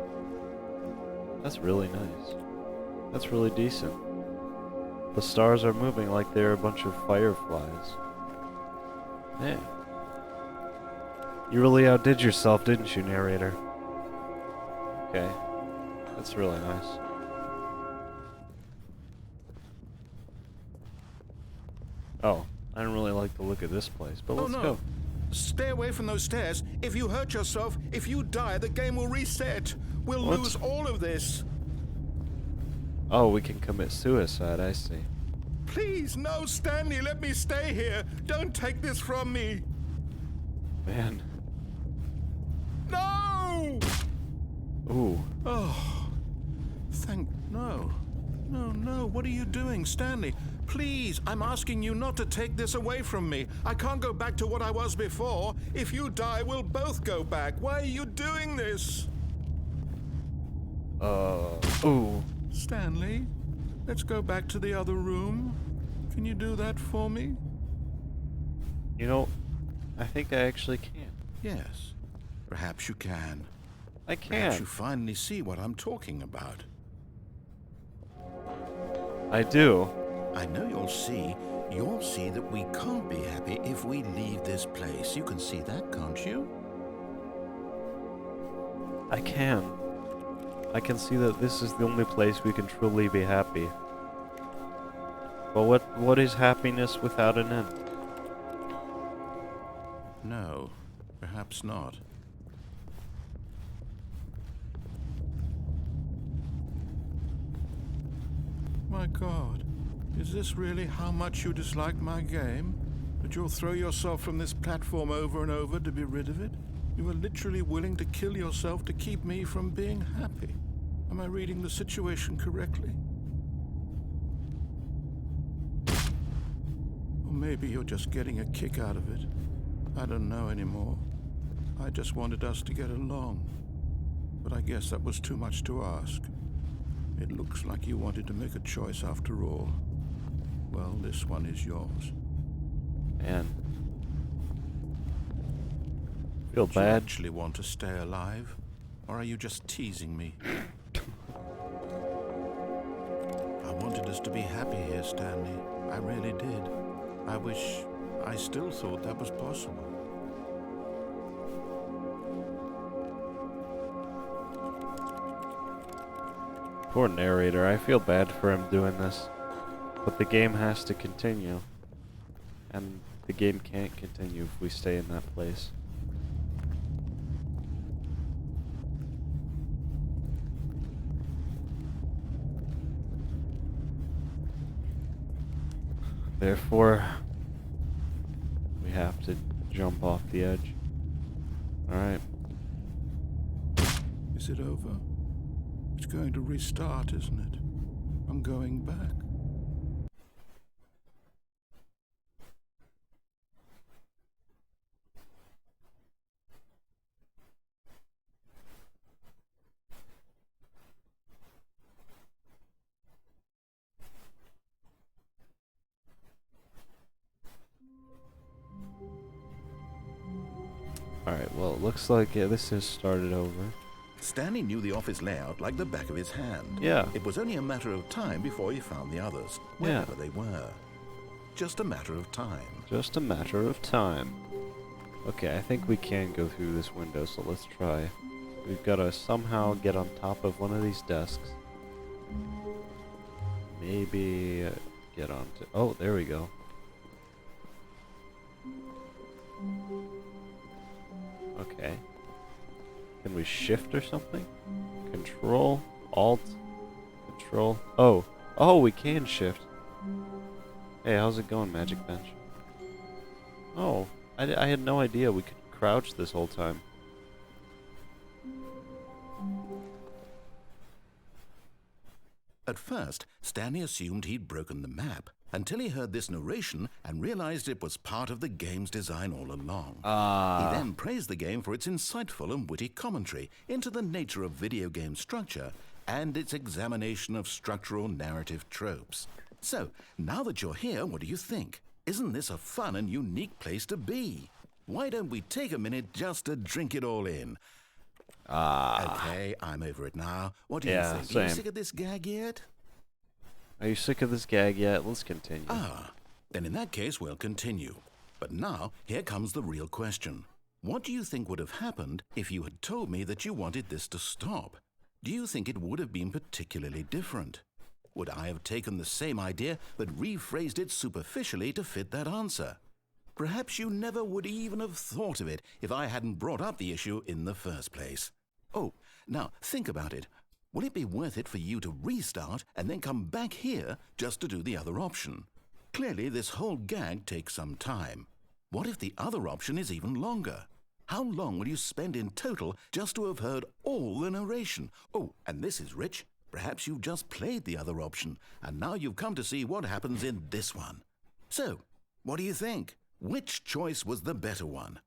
That's really nice. That's really decent. The stars are moving like they're a bunch of fireflies. Man. You really outdid yourself, didn't you, narrator? Okay. That's really nice. Oh, I didn't really like the look of this place, but let's go. Stay away from those stairs. If you hurt yourself, if you die, the game will reset. We'll What? lose all of this. Oh, we can commit suicide, I see. Please, no, Stanley, let me stay here. Don't take this from me. Man. No! Ooh. Oh, no. No, what are you doing, Stanley? Please, I'm asking you not to take this away from me. I can't go back to what I was before. If you die, we'll both go back. Why are you doing this? Ooh. Stanley, let's go back to the other room. Can you do that for me? You know, I think I actually can. Yes, perhaps you can. I Perhaps can. you finally see what I'm talking about. I do. I know you'll see. You'll see that we can't be happy if we leave this place. You can see that, can't you? I can. I can see that this is the only place we can truly be happy. But what is happiness without an end? No, perhaps not. My God, is this really how much you dislike my game? That you'll throw yourself from this platform over and over to be rid of it? You are literally willing to kill yourself to keep me from being happy. Am I reading the situation correctly? Or maybe you're just getting a kick out of it. I don't know anymore. I just wanted us to get along. But I guess that was too much to ask. It looks like you wanted to make a choice after all. Well, this one is yours. Man. Feel Do you bad. actually want to stay alive? Or are you just teasing me? I wanted us to be happy here, Stanley. I really did. I wish I still thought that was possible. Poor narrator. I feel bad for him doing this. But the game has to continue. And the game can't continue if we stay in that place. Therefore, we have to jump off the edge. Alright. Is it over? It's going to restart, isn't it? I'm going back. Alright, well, it looks like this has started over. Stanley knew the office layout like the back of his hand. Yeah. It was only a matter of time before he found the others, wherever they were. Just a matter of time. Just a matter of time. Okay, I think we can go through this window, so let's try. We've got to somehow get on top of one of these desks. Maybe get onto... Oh, there we go. Okay. Can we shift or something? Control, Alt, Control. Oh, oh, we can shift. Hey, how's it going, Magic Bench? Oh, I had no idea we could crouch this whole time. At first, Stanley assumed he'd broken the map, until he heard this narration and realized it was part of the game's design all along. He then praised the game for its insightful and witty commentary into the nature of video game structure and its examination of structural narrative tropes. So, now that you're here, what do you think? Isn't this a fun and unique place to be? Why don't we take a minute just to drink it all in? Okay, I'm over it now. What do you think? Same. Are you sick of this gag yet? Are you sick of this gag yet? Let's continue. Then in that case, we'll continue. But now, here comes the real question. What do you think would have happened if you had told me that you wanted this to stop? Do you think it would have been particularly different? Would I have taken the same idea but rephrased it superficially to fit that answer? Perhaps you never would even have thought of it if I hadn't brought up the issue in the first place. Oh, now think about it. Will it be worth it for you to restart and then come back here just to do the other option? Clearly, this whole gag takes some time. What if the other option is even longer? How long will you spend in total just to have heard all the narration? Oh, and this is rich. Perhaps you've just played the other option, and now you've come to see what happens in this one. So, what do you think? Which choice was the better one?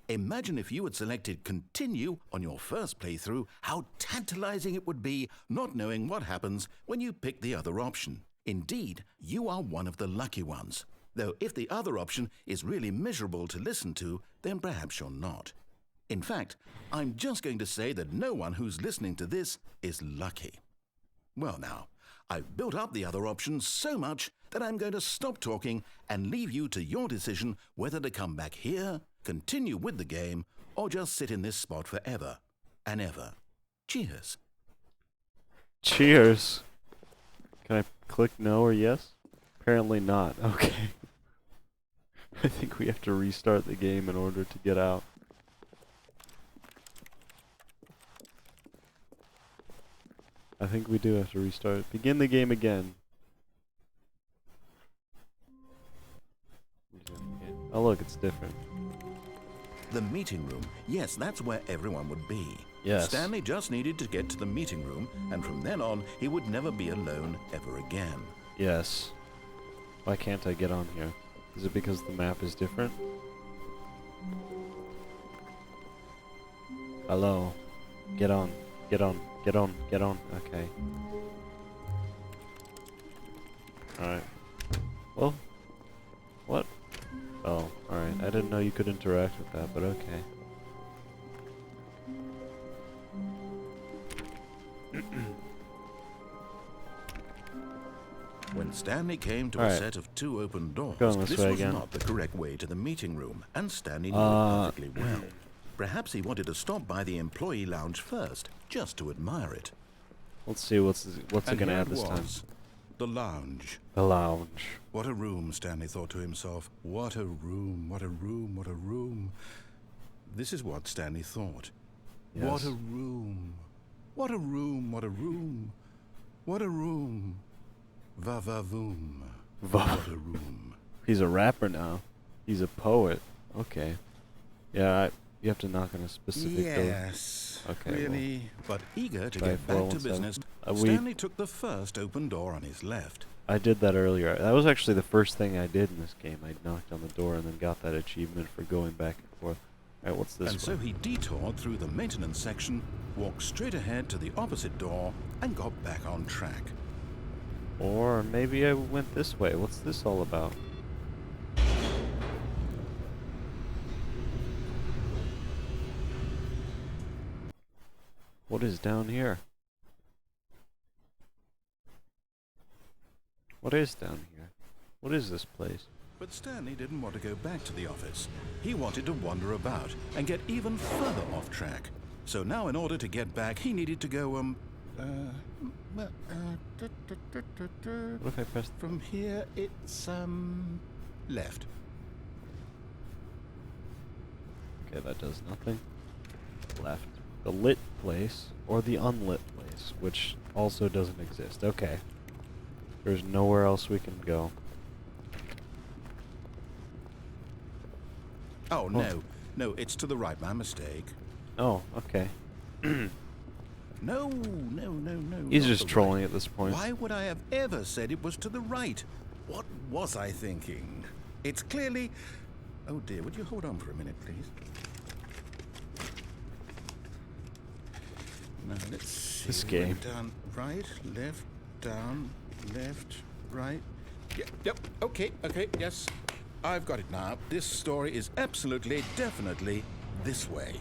Imagine if you had selected continue on your first playthrough, how tantalizing it would be not knowing what happens when you pick the other option. Indeed, you are one of the lucky ones. Though if the other option is really miserable to listen to, then perhaps you're not. In fact, I'm just going to say that no one who's listening to this is lucky. Well now, I've built up the other options so much that I'm going to stop talking and leave you to your decision whether to come back here, continue with the game, or just sit in this spot forever and ever. Cheers. Cheers. Can I click no or yes? Apparently not. Okay. I think we have to restart the game in order to get out. I think we do have to restart it. Begin the game again. Oh look, it's different. The meeting room. Yes, that's where everyone would be. Yes. Stanley just needed to get to the meeting room, and from then on, he would never be alone ever again. Yes. Why can't I get on here? Is it because the map is different? Hello. Get on. Get on. Get on. Get on. Okay. Alright. Well. What? Oh, alright. I didn't know you could interact with that, but okay. When Stanley came to a set of 2 open doors, this was not the correct way to the meeting room, and Stanley knew it perfectly well. Perhaps he wanted to stop by the employee lounge first, just to admire it. Let's see what's it gonna add this time. The lounge. The lounge. What a room, Stanley thought to himself. What a room, what a room, what a room. This is what Stanley thought. Yes. What a room. What a room, what a room. What a room. Va-va-voom. What a room. He's a rapper now. He's a poet. Okay. Yeah, you have to knock on a specific door. Yes, okay, really. Well, but eager to get back to business, Stanley took the first open door on his left. I did that earlier. That was actually the first thing I did in this game. I knocked on the door and then got that achievement for going back and forth. Alright, what's this one? And so he detoured through the maintenance section, walked straight ahead to the opposite door, and got back on track. Or maybe I went this way. What's this all about? What is down here? What is down here? What is this place? But Stanley didn't want to go back to the office. He wanted to wander about and get even further off track. So now in order to get back, he needed to go, What if I press... From here, it's, left. Okay, that does nothing. Left. The lit place, or the unlit place, which also doesn't exist. Okay. There's nowhere else we can go. Oh, no. No, it's to the right. My mistake. Oh, okay. No. He's just trolling at this point. Why would I have ever said it was to the right? What was I thinking? It's clearly... Oh, dear. Would you hold on for a minute, please? Now, let's see. This game. Down, right, left, down, left, right. Yep, okay, yes. I've got it now. This story is absolutely, definitely this way.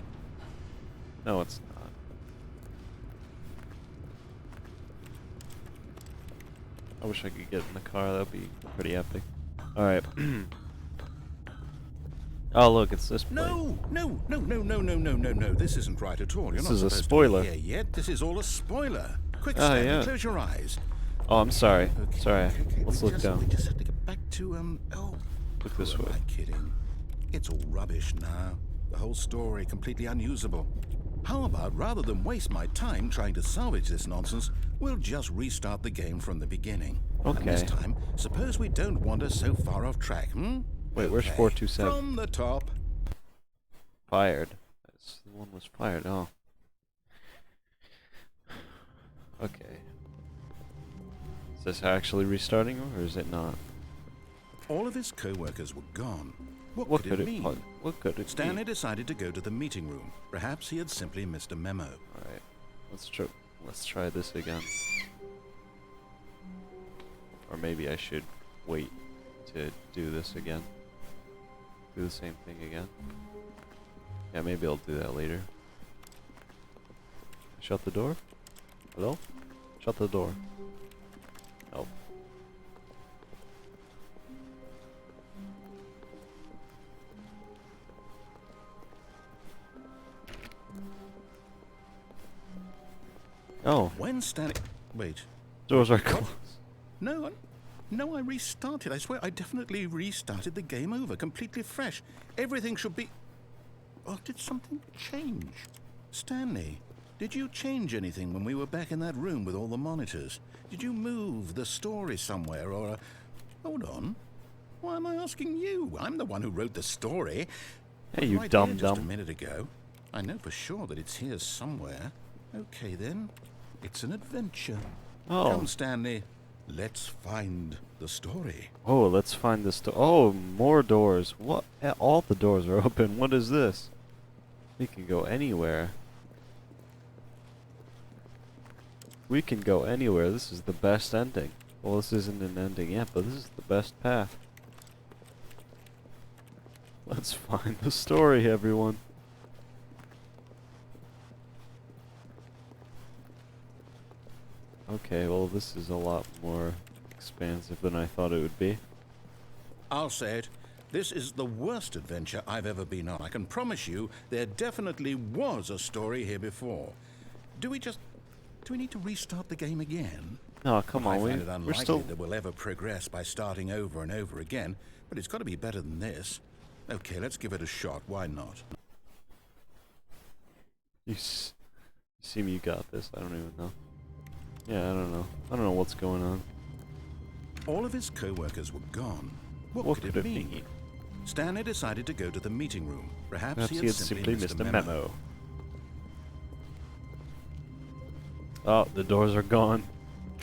No, it's not. I wish I could get in the car. That would be pretty epic. Alright. Oh, look, it's this place. No. This isn't right at all. You're this not is a supposed spoiler. to be here yet. This is all a spoiler. Quick, Stanley, yeah. close your eyes. Oh, I'm sorry. Okay, Sorry. okay. Let's look down. We just have to get back to, Look this who way. am I kidding? It's all rubbish now. The whole story completely unusable. How about, rather than waste my time trying to salvage this nonsense, we'll just restart the game from the beginning. And this Okay. time, suppose we don't wander so far off track, hmm? Wait, where's Okay, 427? From the top. Fired. The one was fired. Oh. Okay. Is this actually restarting, or is it not? All of his co-workers were gone. What could it mean? What could it Stanley be? decided to go to the meeting room. Perhaps he had simply missed a memo. All right. Let's try this again. Or maybe I should wait to do this again. Do the same thing again. Yeah, maybe I'll do that later. Shut the door? Hello? Shut the door. Oh. Oh, When Stanley... Wait. doors are closed. No, I restarted. I swear, I definitely restarted the game over, completely fresh. Everything should be... Oh, did something change? Stanley, did you change anything when we were back in that room with all the monitors? Did you move the story somewhere, or... Hold on. Why am I asking you? I'm the one who wrote the story. Hey, you Right dumb here just a dumb. minute ago. I know for sure that it's here somewhere. Okay, then. It's an adventure. Oh. Come, Stanley. Let's find the story. Oh, let's find this door. Oh, more doors. What? All the doors are open. What is this? We can go anywhere. We can go anywhere. This is the best ending. Well, this isn't an ending yet, but this is the best path. Let's find the story, everyone. Okay, well, this is a lot more expansive than I thought it would be. I'll say it. This is the worst adventure I've ever been on. I can promise you there definitely was a story here before. Do we need to restart the game again? No, come I on, find it we're unlikely still... that we'll ever progress by starting over and over again, but it's got to be better than this. Okay, let's give it a shot. Why not? Seem you got this. I don't even know. Yeah, I don't know. I don't know what's going on. All of his co-workers were gone. What could it mean? Stanley decided to go to the meeting room. Perhaps he had simply missed a memo. Oh, the doors are gone.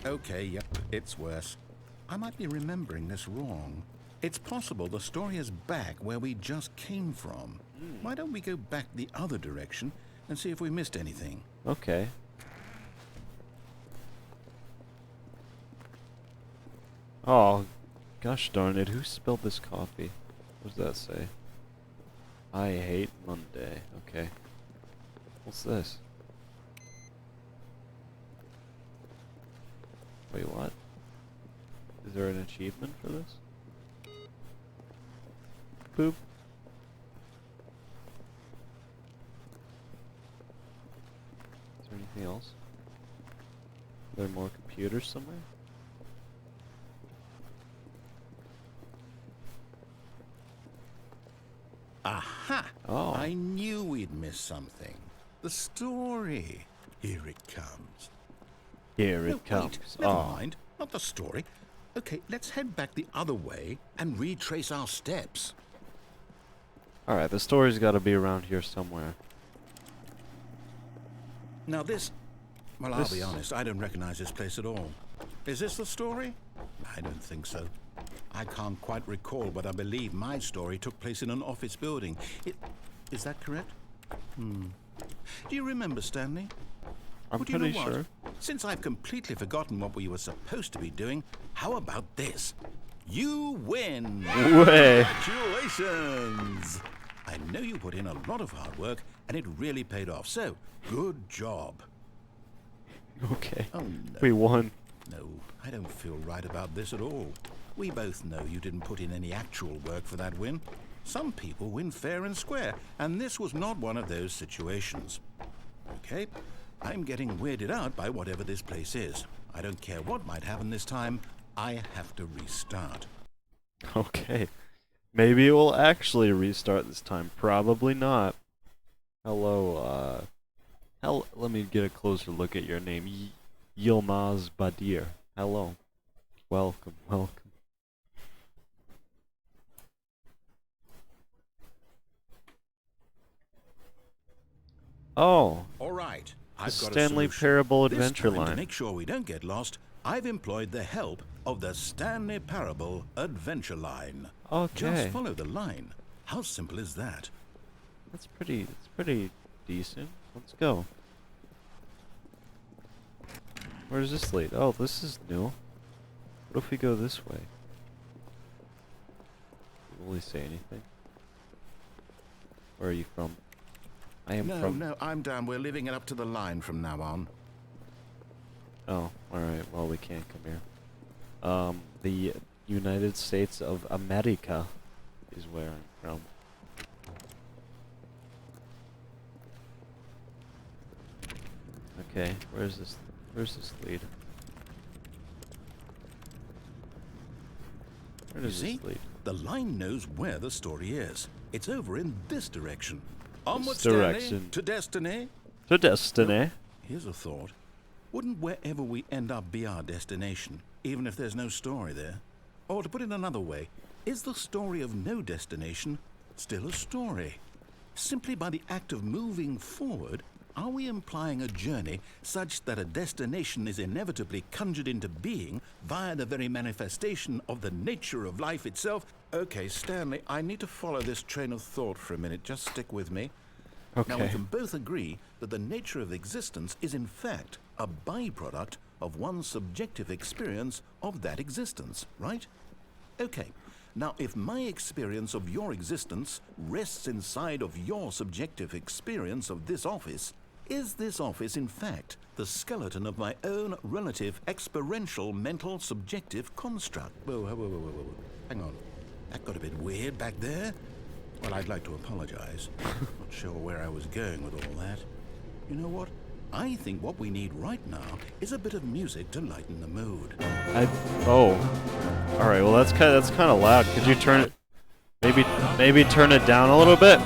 Okay, yep, it's worse. I might be remembering this wrong. It's possible the story is back where we just came from. Why don't we go back the other direction and see if we missed anything? Okay. Oh, gosh darn it. Who spilled this coffee? What does that say? I hate Monday. Okay. What's this? Wait, what? Is there an achievement for this? Boop. Is there anything else? Are there more computers somewhere? Aha! Oh. I knew we'd miss something. The story. Here it comes. Here No, it comes. Wait, never Oh. mind. Not the story. Okay, let's head back the other way and retrace our steps. Alright, the story's gotta be around here somewhere. Now well, I'll be honest, I don't recognize this place at all. Is this the story? I don't think so. I can't quite recall, but I believe my story took place in an office building. Is that correct? Do you remember, Stanley? I'm Well, do you know pretty what? sure. Since I've completely forgotten what we were supposed to be doing, how about this? You win! Way. Congratulations! I know you put in a lot of hard work, and it really paid off, so good job. Okay. Oh, no. We won. No, I don't feel right about this at all. We both know you didn't put in any actual work for that win. Some people win fair and square, and this was not one of those situations. Okay, I'm getting weirded out by whatever this place is. I don't care what might happen this time. I have to restart. Okay. Maybe it will actually restart this time. Probably not. Hello, let me get a closer look at your name. Yilmaz Badir. Hello. Welcome, welcome. Oh, All right. the I've got a Stanley solution. Parable This adventure time, to line. make sure we don't get lost, I've employed the help of the Stanley Parable adventure line. Just Okay, follow the line. How simple is that? that's pretty decent. Let's go. Where does this lead? Oh, this is new. What if we go this way? Will he say anything? Where are you from? I am from... No, I'm down. We're leaving it up to the line from now on. Oh, alright. Well, we can't come here. The United States of America is where I'm from. Okay, where's this lead? Where You does see? this lead? The line knows where the story is. It's over in this direction. Onward, direction. Stanley, to destiny. To destiny. Here's a thought. Wouldn't wherever we end up be our destination, even if there's no story there? Or to put it another way, is the story of no destination still a story? Simply by the act of moving forward, are we implying a journey such that a destination is inevitably conjured into being via the very manifestation of the nature of life itself? Okay, Stanley, I need to follow this train of thought for a minute. Just stick with me. Now, we Okay. can both agree that the nature of existence is in fact a byproduct of one's subjective experience of that existence, right? Okay. Now, if my experience of your existence rests inside of your subjective experience of this office, is this office in fact the skeleton of my own relative experiential mental subjective construct? Whoa. Hang on. That got a bit weird back there. Well, I'd like to apologize. Not sure where I was going with all that. You know what? I think what we need right now is a bit of music to lighten the mood. Oh. All right. Well, that's kind of loud. Could you turn it? Maybe turn it down a little bit.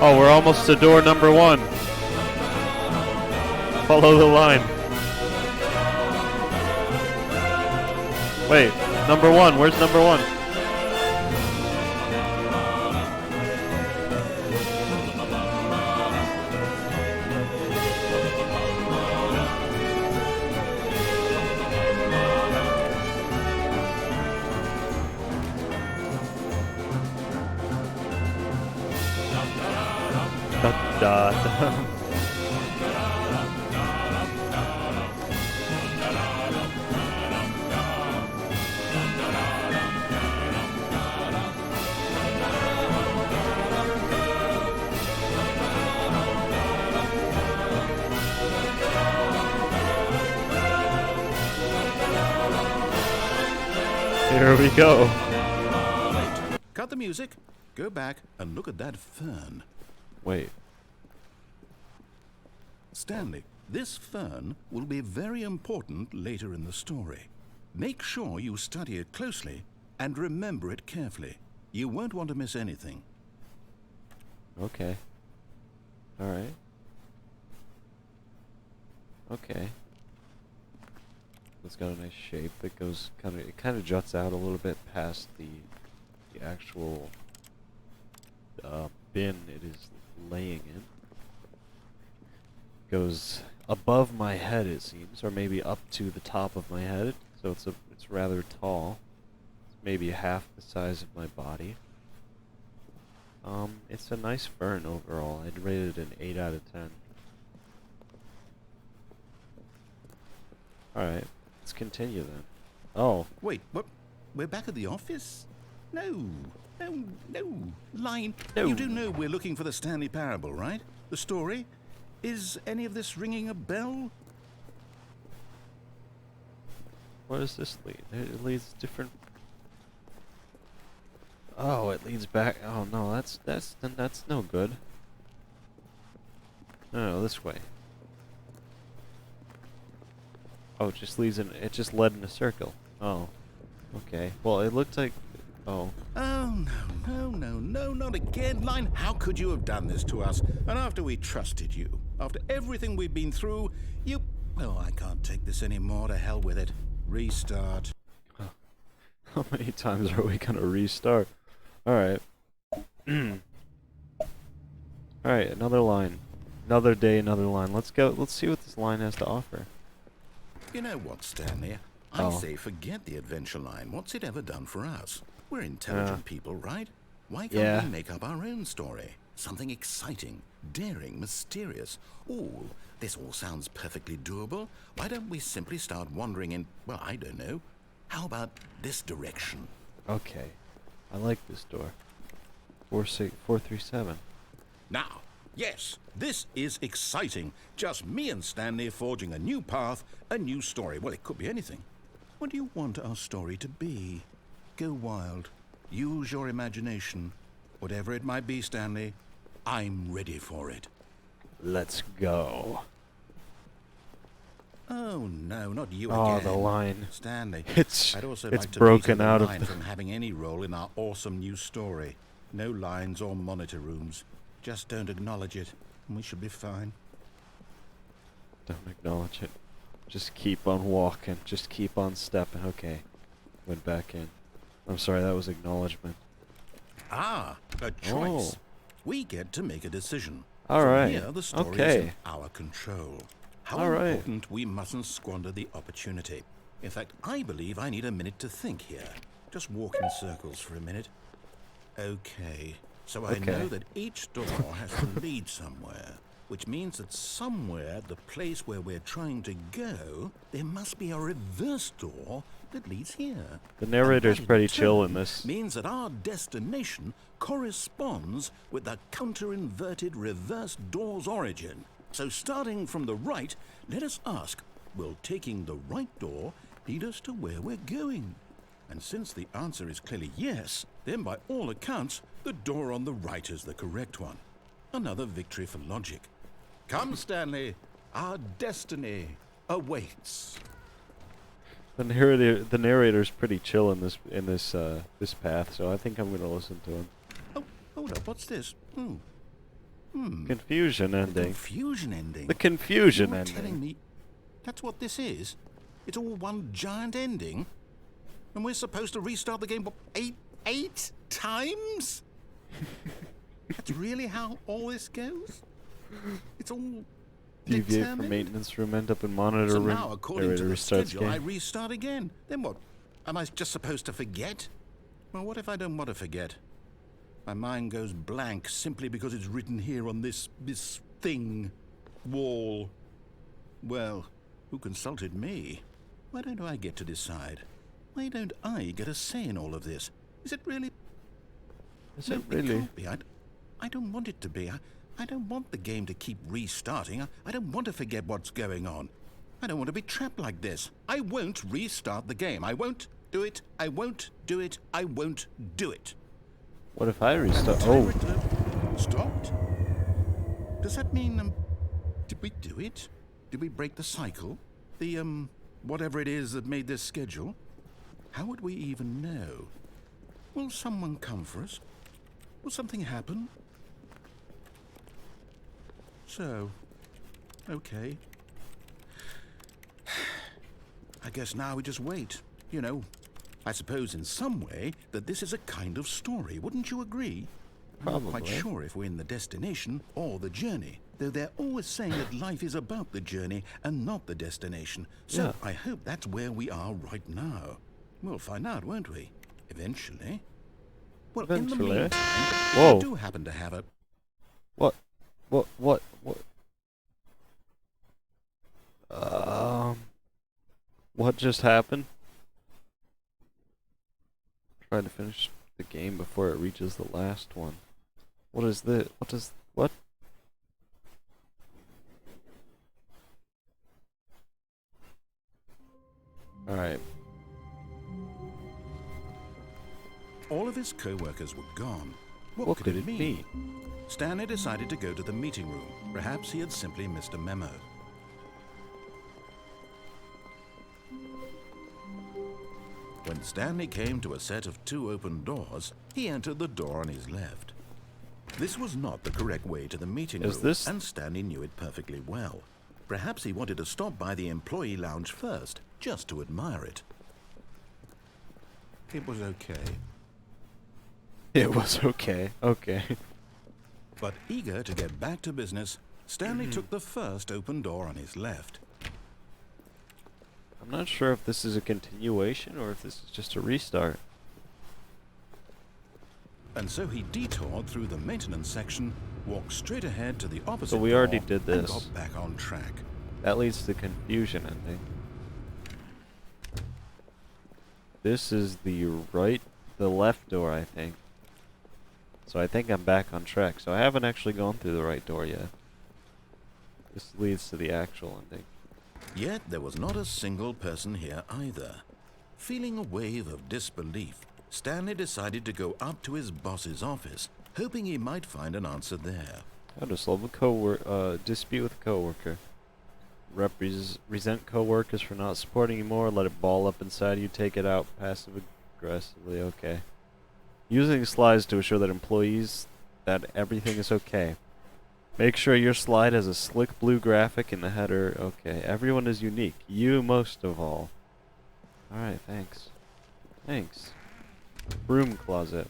Oh, we're almost to door number 1. Follow the line. Wait, number 1. Where's number 1? Da, da. Here we go. Wait. Cut the music. Go back and look at that fern. Wait. Stanley, this fern will be very important later in the story. Make sure you study it closely and remember it carefully. You won't want to miss anything. Okay. All right. Okay. It's got a nice shape. It goes it kind of juts out a little bit past the actual bin it is laying in. Goes above my head, it seems, or maybe up to the top of my head. So it's rather tall. It's maybe half the size of my body. It's a nice fern overall. I'd rate it an 8 out of 10. Alright, let's continue then. Oh. Wait, what? We're back at the office? No. Line. No. You do know we're looking for the Stanley Parable, right? The story? Is any of this ringing a bell? Where does this lead? It leads different... Oh, it leads back... Oh no, that's no good. No, this way. Oh, it just leads in... It just led in a circle. Oh. Okay. Well, it looked like... Oh. Oh, no, not again, Line. How could you have done this to us? And after we trusted you, after everything we've been through, you... Oh, I can't take this anymore. To hell with it. Restart. How many times are we gonna restart? Alright. Alright, another line. Another day, another line. Let's go. Let's see what this line has to offer. You know what, Stanley? I say forget the adventure line. What's it ever done for us? We're intelligent people, right? Why can't we make up our own story? Something exciting, daring, mysterious. Ooh, this all sounds perfectly doable. Why don't we simply start wandering in, well, I don't know. How about this direction? Okay. I like this door. 437. Now, yes, this is exciting. Just me and Stanley forging a new path, a new story. Well, it could be anything. What do you want our story to be? Go wild. Use your imagination. Whatever it might be, Stanley, I'm ready for it. Let's go. Oh no, not you again. Oh, the line. Stanley. It's I'd also it's like to broken veto the out line of the from having any role in our awesome new story. No lines or monitor rooms. Just don't acknowledge it, and we should be fine. Don't acknowledge it. Just keep on walking. Just keep on stepping. Okay. Went back in. I'm sorry, that was acknowledgement. Ah, a choice. We get to make a decision. All From right. Here, the story is Okay. in our control. How All right. important we mustn't squander the opportunity. In fact, I believe I need a minute to think here. Just walk in circles for a minute. Okay. So I know that each door has to lead somewhere, which means that somewhere, the place where we're trying to go, there must be a reverse door that leads here. The narrator's And that pretty in chill in turn this. means that our destination corresponds with the counter-inverted reverse door's origin. So starting from the right, let us ask, will taking the right door lead us to where we're going? And since the answer is clearly yes, then by all accounts, the door on the right is the correct one. Another victory for logic. Come, Stanley, our destiny awaits. The narrator's pretty chill in this path, so I think I'm gonna listen to him. Oh, hold up, what's this? Confusion The ending. confusion ending. The confusion You're ending. telling me that's what this is? It's all one giant ending? And we're supposed to restart the game, what, eight times? That's really how all this goes? It's all Deviate from determined? maintenance room, end up in monitor So room. now, according to Narrator the restarts schedule, I game. restart again. Then what? Am I just supposed to forget? Well, what if I don't want to forget? My mind goes blank simply because it's written here on this thing, wall. Well, who consulted me? Why don't I get to decide? Why don't I get a say in all of this? Is it really? Is No, it really? can't be. I don't want it to be. I don't want the game to keep restarting. I don't want to forget what's going on. I don't want to be trapped like this. I won't restart the game. I won't do it. I won't do it. I won't do it. What if I restart? Time Oh, return stopped? Does that mean, did we do it? Did we break the cycle? The, whatever it is that made this schedule? How would we even know? Will someone come for us? Will something happen? So, okay. I guess now we just wait. You know, I suppose in some way that this is a kind of story. Wouldn't you agree? I'm not quite Probably. sure if we're in the destination or the journey, though they're always saying that life is about the journey and not the destination. So Yeah. I hope that's where we are right now. We'll find out, won't we? Eventually. Well, in the Eventually. meantime, if Whoa. I do happen to have a... what? What just happened? Trying to finish the game before it reaches the last one. What is this? What? Alright. All of his co-workers were gone. What could it be? Stanley decided to go to the meeting room. Perhaps he had simply missed a memo. When Stanley came to a set of 2 open doors, he entered the door on his left. This was not the correct way to the meeting room, and Stanley knew it perfectly well. Perhaps he wanted to stop by the employee lounge first, just to admire it. It was okay. It was okay. Okay. But eager to get back to business, Stanley took the first open door on his left. I'm not sure if this is a continuation or if this is just a restart. And so he detoured through the maintenance section, walked straight ahead to the opposite So we already door, did and this. got back on track. That leads to confusion, I think. This is the left door, I think. So I think I'm back on track. So I haven't actually gone through the right door yet. This leads to the actual ending. Yet there was not a single person here either. Feeling a wave of disbelief, Stanley decided to go up to his boss's office, hoping he might find an answer there. How to solve a dispute with a coworker. Resent coworkers for not supporting you more. Let it ball up inside you. Take it out passive aggressively. Okay. Using slides to assure that employees that everything is okay. Make sure your slide has a slick blue graphic in the header. Okay. Everyone is unique. You most of all. Alright, thanks. Thanks. Broom closet.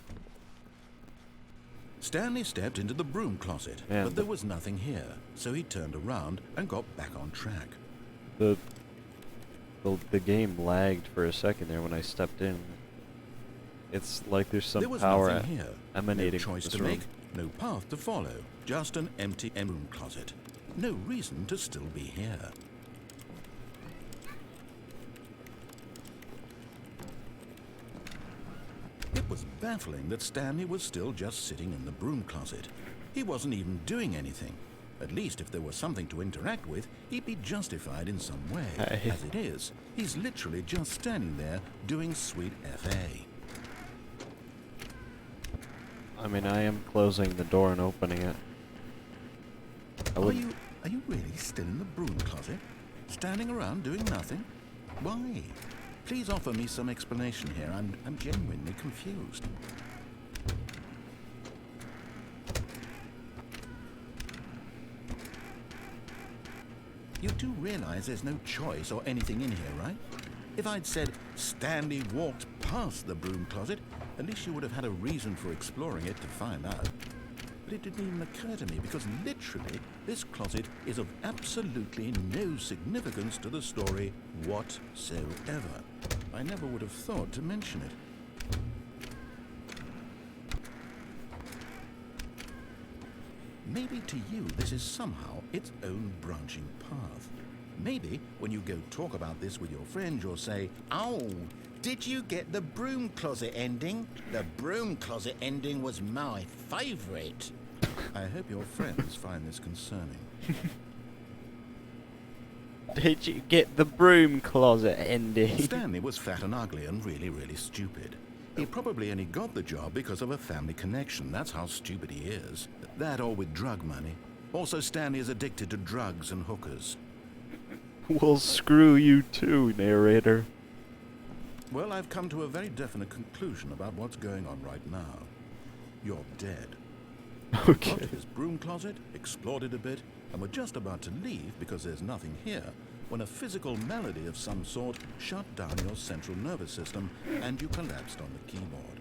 Stanley stepped into the broom closet, but there was nothing here, so he turned around and got back on track. The game lagged for a second there when I stepped in. It's like there's some power emanating from this room. No path to follow, just an empty broom closet. No reason to still be here. It was baffling that Stanley was still just sitting in the broom closet. He wasn't even doing anything. At least if there was something to interact with, he'd be justified in some way. As it is, he's literally just standing there doing sweet FA. I mean, I am closing the door and opening it. Are you really still in the broom closet? Standing around doing nothing? Why? Please offer me some explanation here. I'm genuinely confused. You do realize there's no choice or anything in here, right? If I'd said Stanley walked past the broom closet, at least you would have had a reason for exploring it to find out. But it didn't even occur to me because literally this closet is of absolutely no significance to the story whatsoever. I never would have thought to mention it. Maybe to you this is somehow its own branching path. Maybe when you go talk about this with your friends, you'll say, "Oh, did you get the broom closet ending? The broom closet ending was my favorite." I hope your friends find this concerning. Did you get the broom closet ending? Stanley was fat and ugly and really, really stupid. He probably only got the job because of a family connection. That's how stupid he is. That or with drug money. Also, Stanley is addicted to drugs and hookers. Well, screw you too, narrator. Well, I've come to a very definite conclusion about what's going on right now. You're dead. Okay. Got to his broom closet, explored it a bit, and were just about to leave because there's nothing here, when a physical malady of some sort shut down your central nervous system and you collapsed on the keyboard.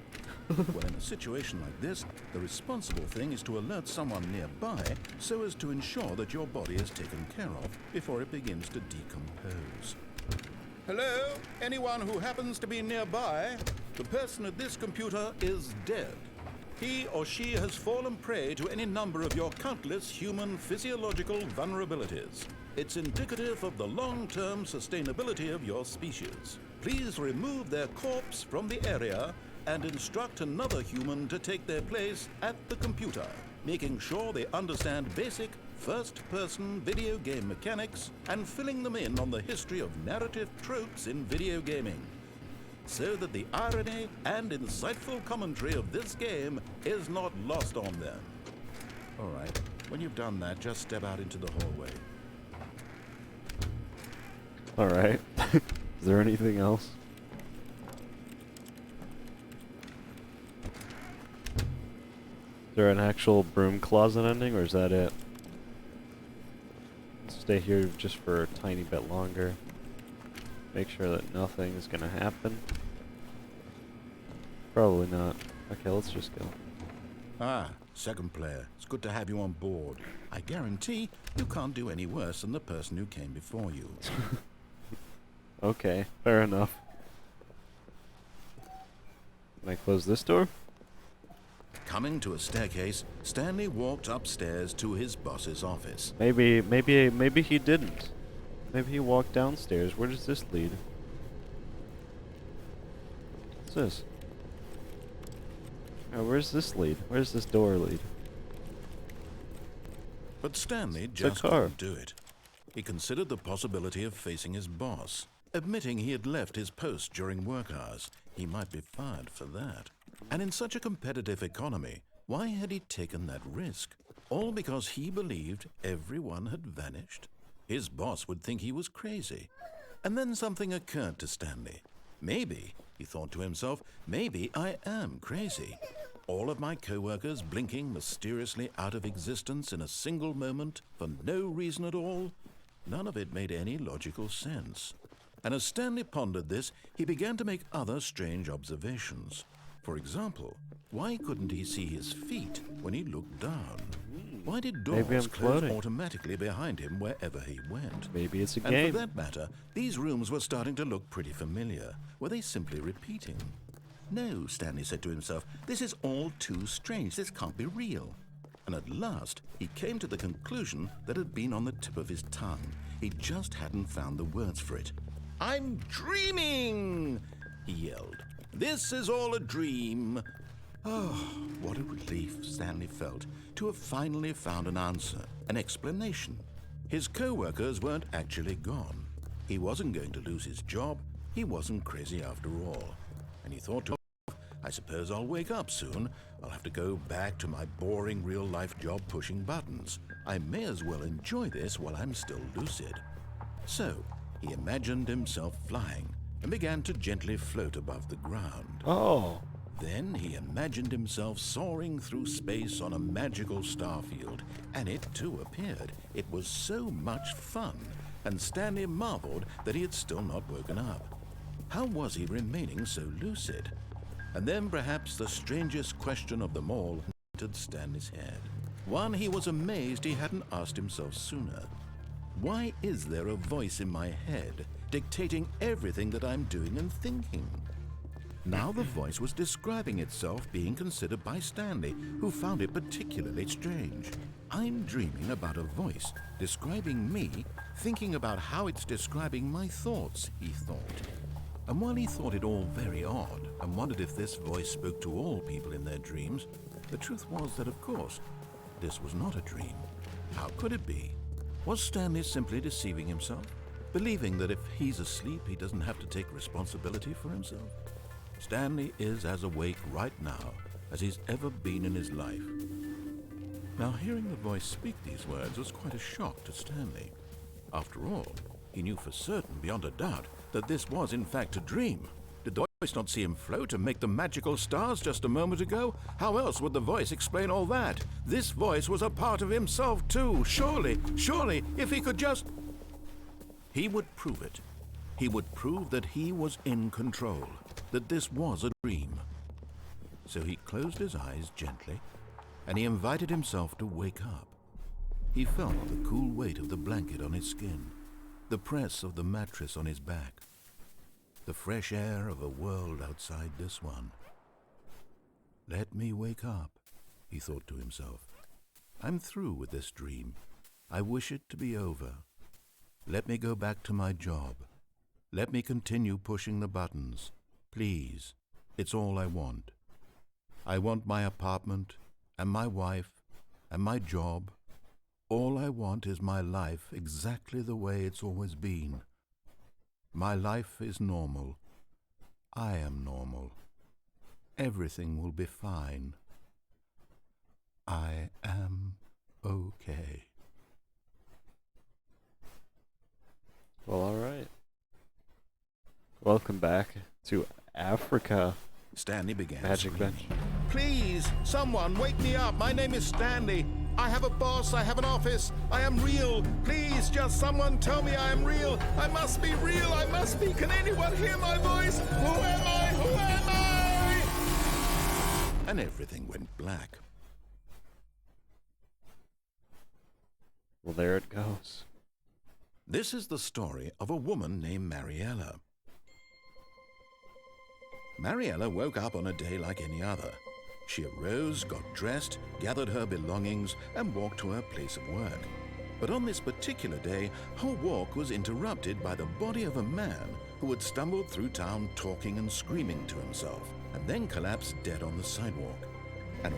Well, in a situation like this, the responsible thing is to alert someone nearby so as to ensure that your body is taken care of before it begins to decompose. Hello? Anyone who happens to be nearby? The person at this computer is dead. He or she has fallen prey to any number of your countless human physiological vulnerabilities. It's indicative of the long-term sustainability of your species. Please remove their corpse from the area and instruct another human to take their place at the computer, making sure they understand basic first-person video game mechanics and filling them in on the history of narrative tropes in video gaming, so that the irony and insightful commentary of this game is not lost on them. All right, when you've done that, just step out into the hallway. Alright. Is there anything else? there an actual broom closet ending, or is that it? Stay here just for a tiny bit longer. Make sure that nothing is gonna happen. Probably not. Okay, let's just go. Ah, second player. It's good to have you on board. I guarantee you can't do any worse than the person who came before you. Okay, fair enough. Can I close this door? Coming to a staircase, Stanley walked upstairs to his boss's office. Maybe he didn't. Maybe he walked downstairs. Where does this lead? What's this? Oh, where's this lead? Where's this door lead? But Stanley It's a just car. couldn't do it. He considered the possibility of facing his boss. Admitting he had left his post during work hours, he might be fired for that. And in such a competitive economy, why had he taken that risk? All because he believed everyone had vanished? His boss would think he was crazy. And then something occurred to Stanley. Maybe, he thought to himself, maybe I am crazy. All of my co-workers blinking mysteriously out of existence in a single moment for no reason at all? None of it made any logical sense. And as Stanley pondered this, he began to make other strange observations. For example, why couldn't he see his feet when he looked down? Why did Maybe doors I'm close floating. automatically behind him wherever he went? Maybe it's a And game. for that matter, these rooms were starting to look pretty familiar. Were they simply repeating? No, Stanley said to himself, this is all too strange. This can't be real. And at last, he came to the conclusion that had been on the tip of his tongue. He just hadn't found the words for it. I'm dreaming, he yelled. This is all a dream. Oh, what a relief Stanley felt to have finally found an answer, an explanation. His co-workers weren't actually gone. He wasn't going to lose his job. He wasn't crazy after all. And he thought to himself, I suppose I'll wake up soon. I'll have to go back to my boring real-life job pushing buttons. I may as well enjoy this while I'm still lucid. So, he imagined himself flying and began to gently float above the ground. Oh. Then he imagined himself soaring through space on a magical starfield, and it too appeared. It was so much fun, and Stanley marveled that he had still not woken up. How was he remaining so lucid? And then perhaps the strangest question of them all entered Stanley's head. One he was amazed he hadn't asked himself sooner. Why is there a voice in my head dictating everything that I'm doing and thinking? Now the voice was describing itself being considered by Stanley, who found it particularly strange. I'm dreaming about a voice describing me, thinking about how it's describing my thoughts, he thought. And while he thought it all very odd and wondered if this voice spoke to all people in their dreams, the truth was that, of course, this was not a dream. How could it be? Was Stanley simply deceiving himself, believing that if he's asleep, he doesn't have to take responsibility for himself? Stanley is as awake right now as he's ever been in his life. Now, hearing the voice speak these words was quite a shock to Stanley. After all, he knew for certain, beyond a doubt, that this was in fact a dream. Did the voice not see him float and make the magical stars just a moment ago? How else would the voice explain all that? This voice was a part of himself too. Surely, if he could just... He would prove it. He would prove that he was in control, that this was a dream. So he closed his eyes gently, and he invited himself to wake up. He felt the cool weight of the blanket on his skin, the press of the mattress on his back, the fresh air of a world outside this one. Let me wake up, he thought to himself. I'm through with this dream. I wish it to be over. Let me go back to my job. Let me continue pushing the buttons. Please, it's all I want. I want my apartment, and my wife, and my job. All I want is my life exactly the way it's always been. My life is normal. I am normal. Everything will be fine. I am okay. Well, alright. Welcome back to Africa. Stanley began Magic screaming. Bench. Please, someone, wake me up. My name is Stanley. I have a boss. I have an office. I am real. Please, just someone tell me I am real. I must be real. I must be. Can anyone hear my voice? Who am I? Who am I? And everything went black. Well, there it goes. This is the story of a woman named Mariella. Mariella woke up on a day like any other. She arose, got dressed, gathered her belongings, and walked to her place of work. But on this particular day, her walk was interrupted by the body of a man who had stumbled through town talking and screaming to himself, and then collapsed dead on the sidewalk.